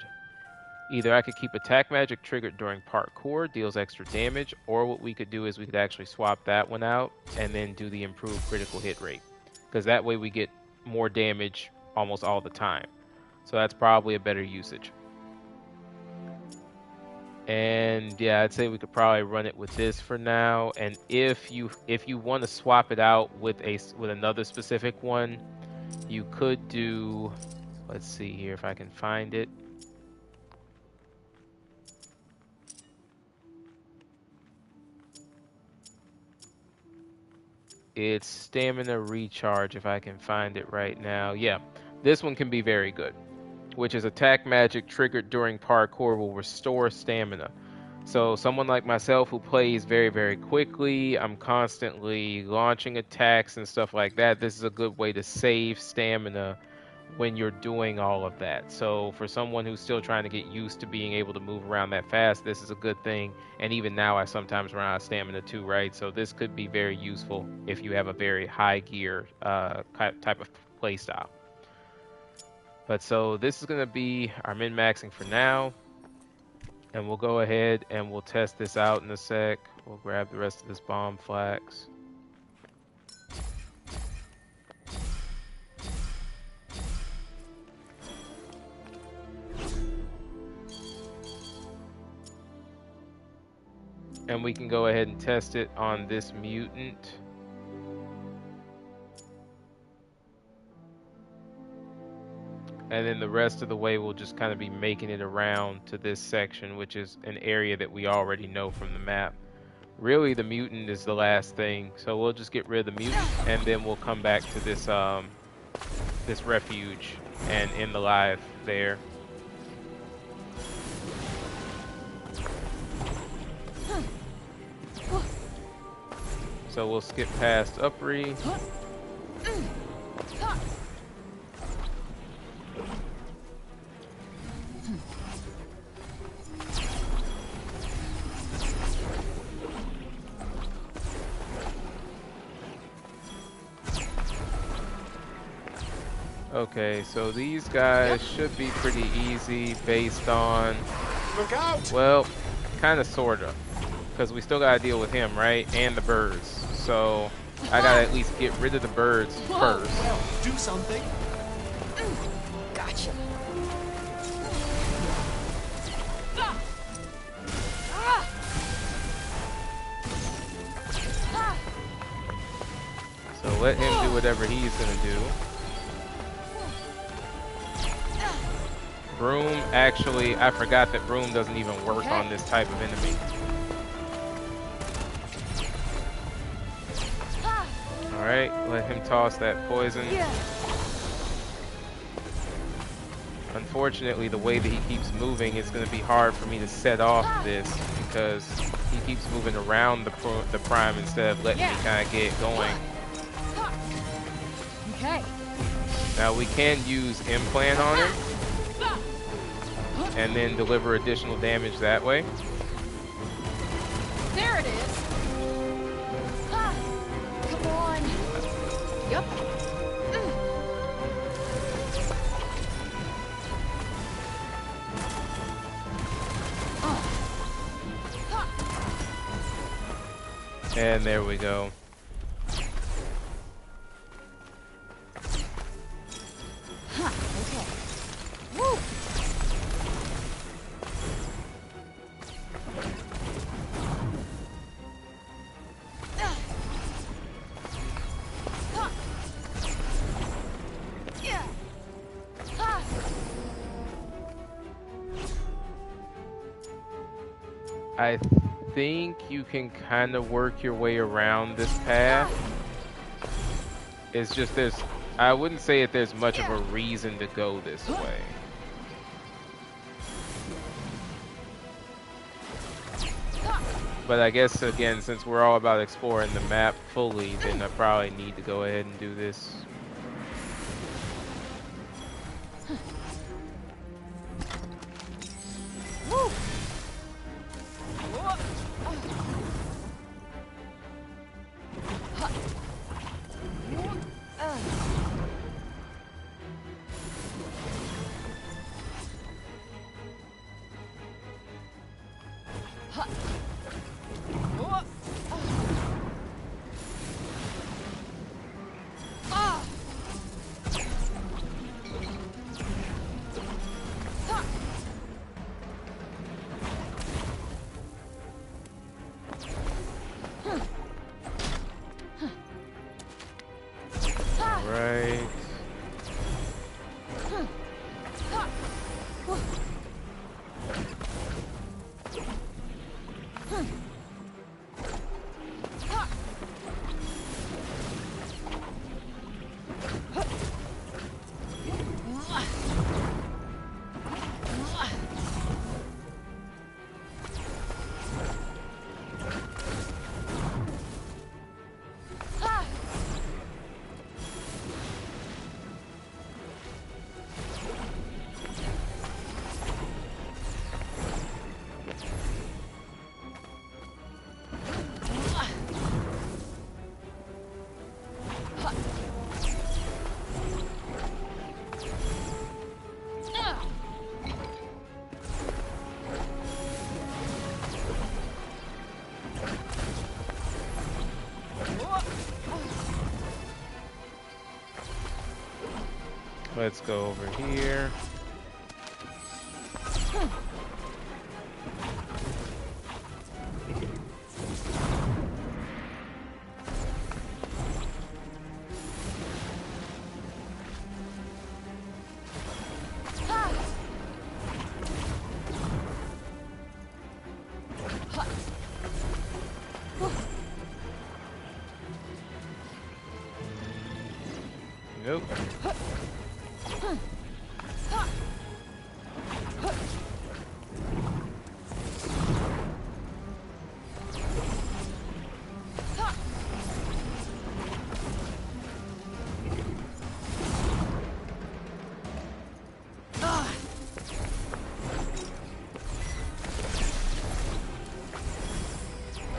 Either I could keep attack magic triggered during parkour, deals extra damage, or what we could do is we could actually swap that one out and then do the improved critical hit rate. Because that way we get more damage almost all the time. So that's probably a better usage. And yeah, I'd say we could probably run it with this for now. And if you want to swap it out with another specific one, you could do, let's see here if I can find it. It's stamina recharge if I can find it right now. Yeah, this one can be very good, which is attack magic triggered during parkour will restore stamina. So someone like myself who plays very, very quickly, I'm constantly launching attacks and stuff like that. This is a good way to save stamina when you're doing all of that. So for someone who's still trying to get used to being able to move around that fast, this is a good thing. And even now I sometimes run out of stamina too, right? So this could be very useful if you have a very high gear type of play style. But so this is going to be our min-maxing for now. And we'll go ahead and we'll test this out in a sec. We'll grab the rest of this bomb flax. And we can go ahead and test it on this mutant. And then the rest of the way we'll just kind of be making it around to this section, which is an area that we already know from the map. Really, the mutant is the last thing, so we'll just get rid of the mutant, and then we'll come back to this this refuge and end the live there. So we'll skip past Upri. Okay, so these guys should be pretty easy based on, well, kind of, sort of, because we still got to deal with him, right? And the birds. So I got to at least get rid of the birds first. Well, do something. Gotcha. So let him do whatever he's going to do. Broom, actually, I forgot that Broom doesn't even work on this type of enemy. Alright, let him toss that poison. Unfortunately, the way that he keeps moving, it's going to be hard for me to set off this because he keeps moving around the prime instead of letting me kind of get going. Okay. Now we can use implant on him and then deliver additional damage that way. There it is. Come on. Yep. And there we go. Okay. Woo. I think you can kind of work your way around this path. It's just I wouldn't say that there's much of a reason to go this way. But I guess, again, since we're all about exploring the map fully, then I probably need to go ahead and do this. Let's go over here. Nope.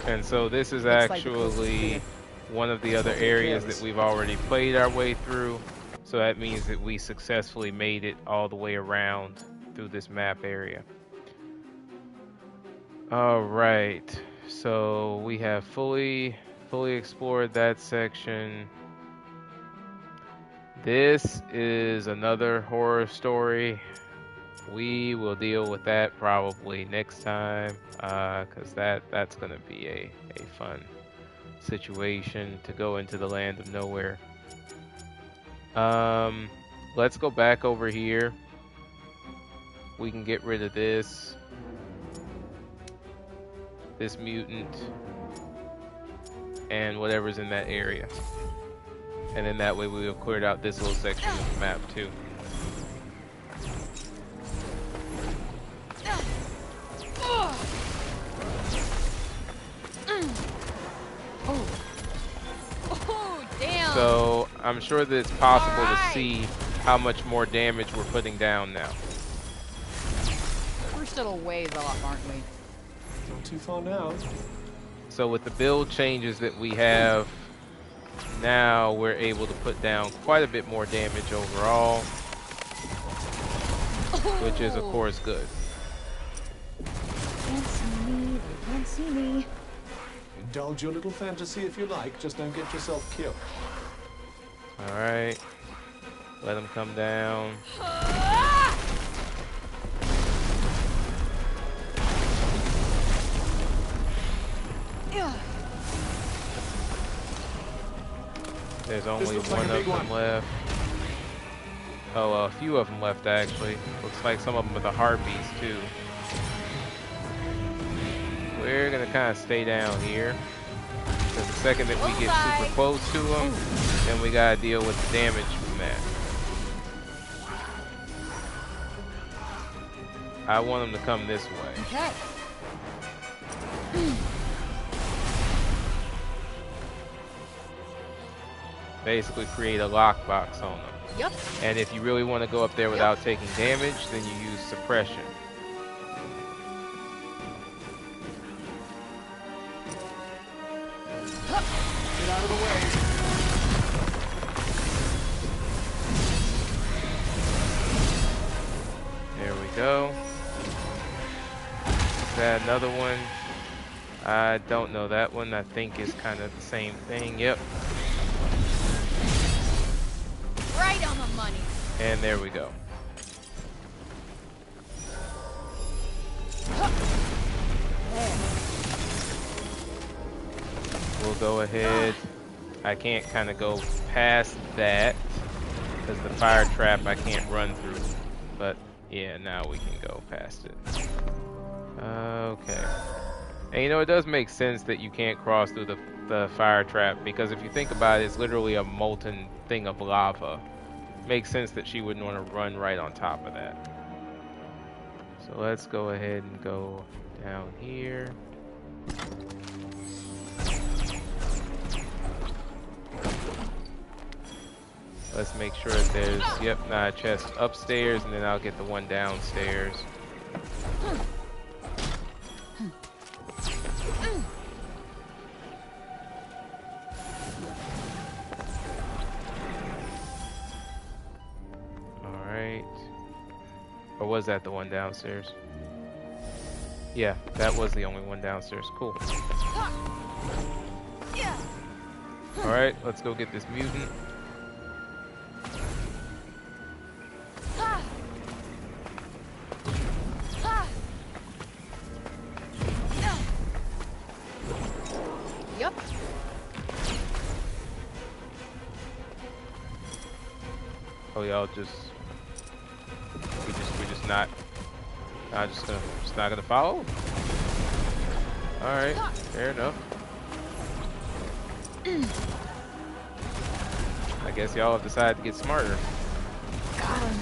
And so this is actually one of the other areas that we've already played our way through. So that means that we successfully made it all the way around through this map area. All right, so we have fully explored that section. This is another horror story. We will deal with that probably next time, because that's gonna be a fun situation to go into the land of nowhere. Let's go back over here. We can get rid of this mutant and whatever's in that area, and then that way we have cleared out this little section of the map too. So I'm sure that it's possible to see how much more damage we're putting down now. We're still a ways off, aren't we? Not too far now. So with the build changes that we have now, we're able to put down quite a bit more damage overall, which is of course good. Can't see me, they can't see me. Indulge your little fantasy if you like, just don't get yourself killed. Alright, let them come down. There's only one of them left. Oh, a few of them left actually. Looks like some of them are the harpies too. We're gonna kind of stay down here, because the second that we get super close to them, then we gotta deal with the damage from that. I want them to come this way. Okay. Basically create a lockbox on them. Yep. And if you really want to go up there without taking damage, then you use suppression. Get out of the way. There we go. Is that another one? I don't know. That one I think is kind of the same thing. Yep. Right on the money. And there we go. We'll go ahead. I can't kind of go past that because the fire trap I can't run through. But yeah, now we can go past it. Okay. And you know, it does make sense that you can't cross through the fire trap, because if you think about it, it's literally a molten thing of lava. Makes sense that she wouldn't want to run right on top of that. So let's go ahead and go down here. Let's make sure that there's, yep, not a chest upstairs, and then I'll get the one downstairs. Alright. Or was that the one downstairs? Yeah, that was the only one downstairs. Cool. Alright, let's go get this mutant. Yep. Oh, y'all just we just not just not gonna follow. All right, fair enough. I guess y'all have decided to get smarter. Got him.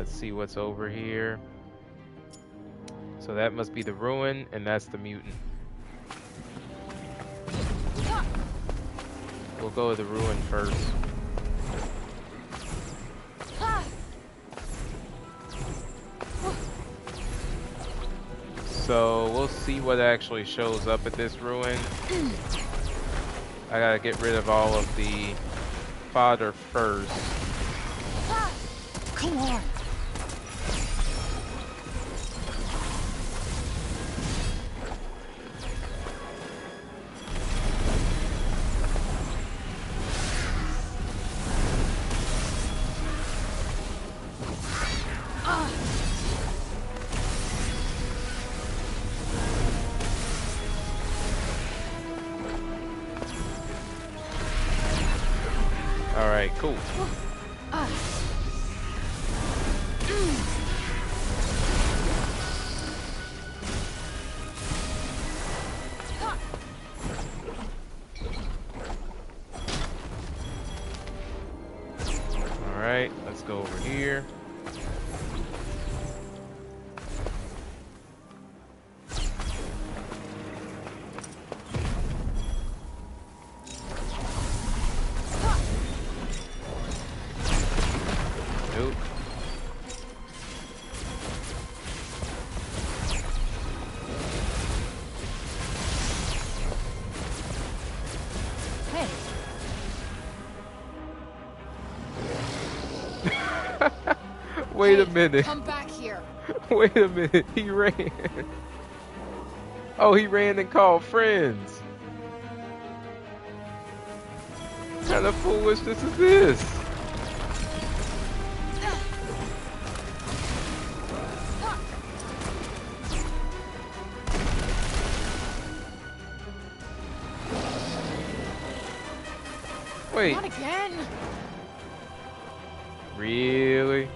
See what's over here. So that must be the ruin, and that's the mutant. We'll go to the ruin first. So we'll see what actually shows up at this ruin. I gotta get rid of all of the fodder first. Come on. Alright, cool. Alright, let's go over here. Nope. Hey. Wait a Hey, minute. Come back here. Wait a minute. He ran. Oh, he ran and called friends. What kind of foolishness is this? Wait, Not again. really?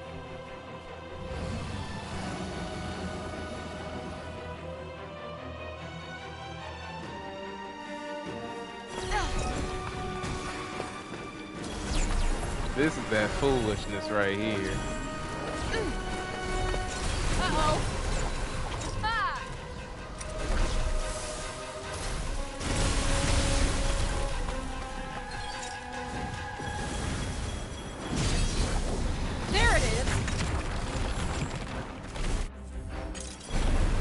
This is that foolishness right here. Uh-oh. Ah. There it is.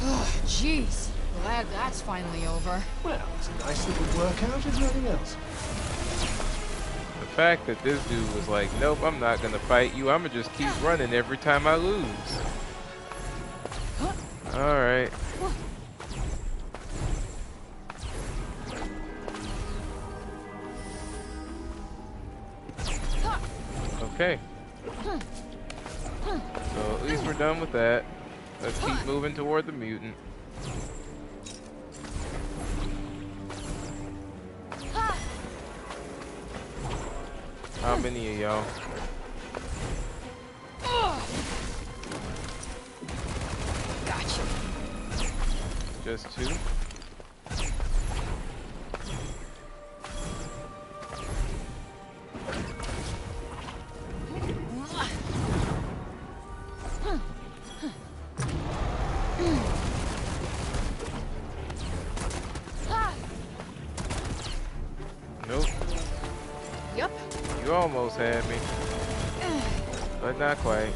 Oh, jeez. Glad that's finally over. Well, it's a nice little workout, is there anything else? The fact that this dude was like, nope, I'm not gonna fight you. I'm gonna just keep running every time I lose. Alright. Okay. So at least we're done with that. Let's keep moving toward the mutant. How many of y'all? Gotcha. Just 2? Nope. Yep. You almost had me. But not quite.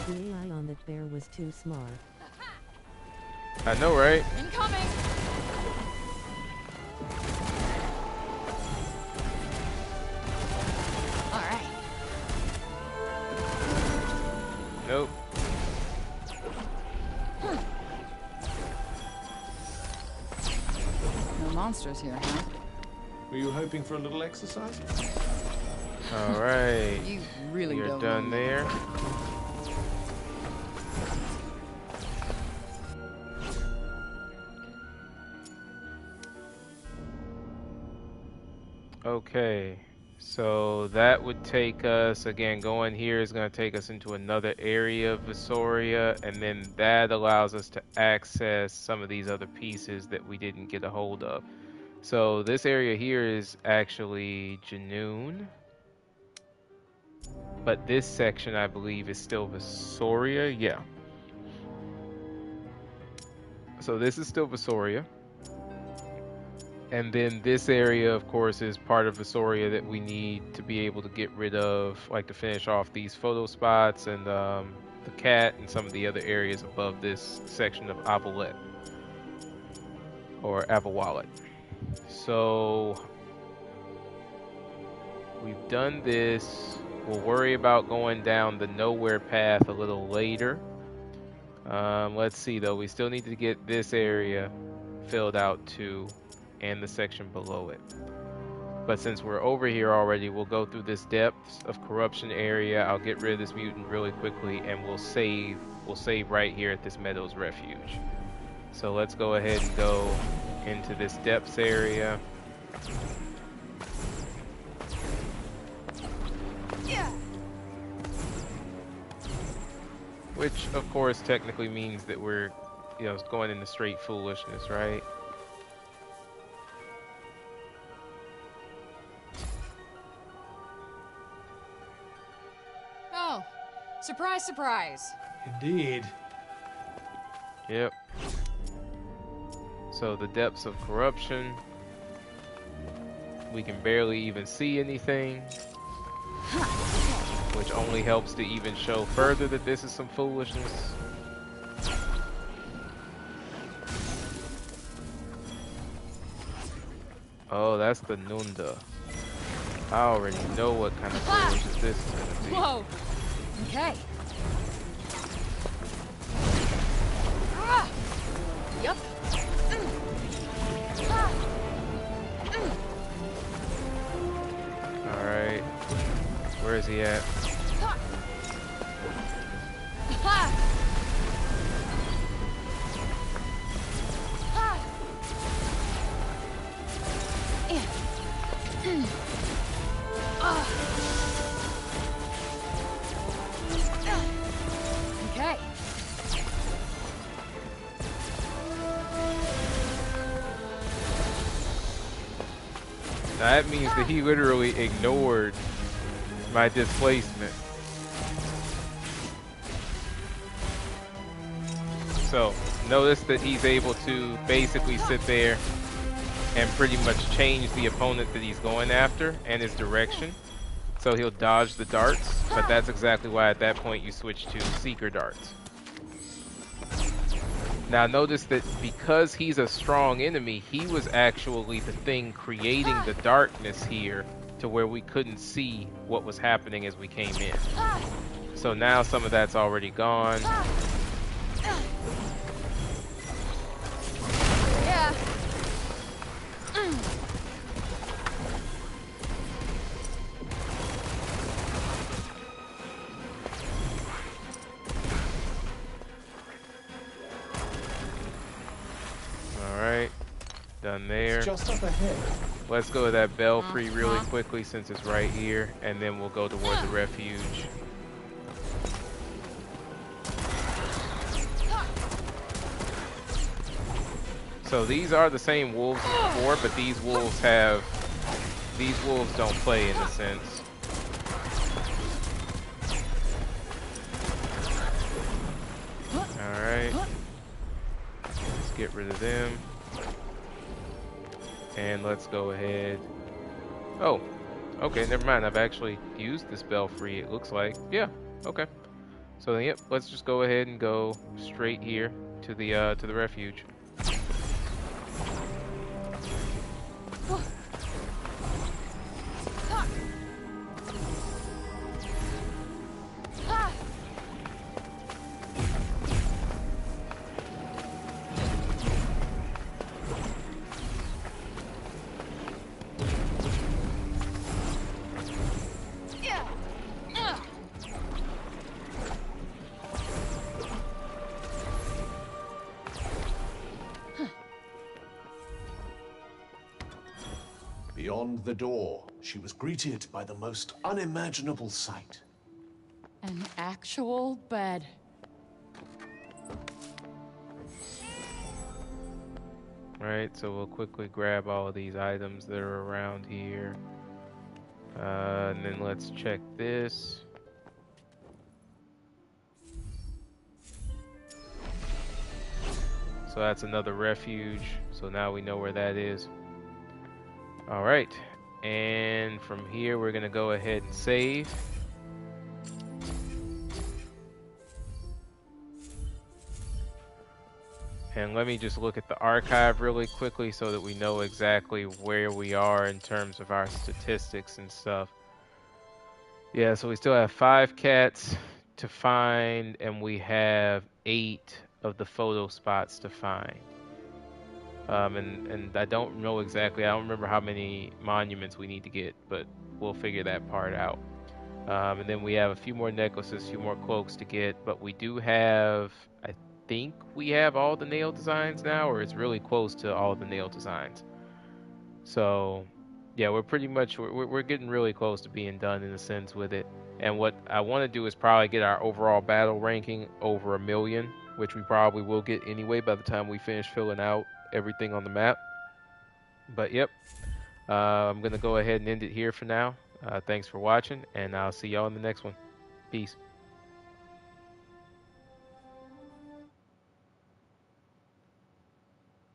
The AI on that bear was too smart. I know, right? Incoming. All right. Nope. No monsters here, huh? Were you hoping for a little exercise? All right. You really You're don't done know me. there. Okay, so that would take us, again, going here is going to take us into another area of Visoria, and then that allows us to access some of these other pieces that we didn't get a hold of. So this area here is actually Janoon, but this section I believe is still Visoria, yeah. So this is still Visoria. And then this area, of course, is part of Visoria that we need to be able to get rid of, like to finish off these photo spots and the cat and some of the other areas above this section of Avolet or Avowalet. So we've done this. We'll worry about going down the nowhere path a little later. Let's see though, we still need to get this area filled out too, and the section below it. But since we're over here already, we'll go through this depths of corruption area. I'll get rid of this mutant really quickly, and we'll save right here at this Meadows Refuge. So let's go ahead and go into this depths area. Yeah. Which of course technically means that we're, you know, going into straight foolishness, right? Oh, surprise, surprise. Indeed. Yep. So the depths of corruption. We can barely even see anything, which only helps to even show further that this is some foolishness. Oh, that's the Nunda. I already know what kind of foolishness this is gonna be. Whoa. Okay. Ah. Yep. Ah. Alright. Where is he at? Ha. Ha. Okay. Now that means that he literally ignored my displacement. So notice that he's able to basically sit there and pretty much change the opponent that he's going after and his direction. So he'll dodge the darts, but that's exactly why at that point you switch to Seeker darts. Now notice that because he's a strong enemy, he was actually the thing creating the darkness here to where we couldn't see what was happening as we came in. So now some of that's already gone. Yeah. done there. It's just up ahead. Let's go to that belfry really quickly since it's right here, and then we'll go toward the refuge. So these are the same wolves as before, but these wolves don't play in a sense. Alright. Let's get rid of them. And let's go ahead. Oh, okay, never mind. I've actually used this belfry, it looks like. Yeah, okay. So then, yep, let's just go ahead and go straight here to the refuge. Beyond the door, she was greeted by the most unimaginable sight. An actual bed. Alright, so we'll quickly grab all of these items that are around here. And then let's check this. So that's another refuge. So now we know where that is. Alright, and from here we're gonna go ahead and save. And let me just look at the archive really quickly so that we know exactly where we are in terms of our statistics and stuff. Yeah, so we still have 5 cats to find, and we have 8 of the photo spots to find. And I don't know exactly, I don't remember how many monuments we need to get, but we'll figure that part out. And then we have a few more necklaces, a few more cloaks to get, but we do have, I think we have all the nail designs now, or it's really close to all the nail designs. So yeah, we're pretty much, we're getting really close to being done in a sense with it. And what I want to do is probably get our overall battle ranking over 1 million, which we probably will get anyway by the time we finish filling out everything on the map. But yep, I'm gonna go ahead and end it here for now. Thanks for watching, and I'll see y'all in the next one. Peace.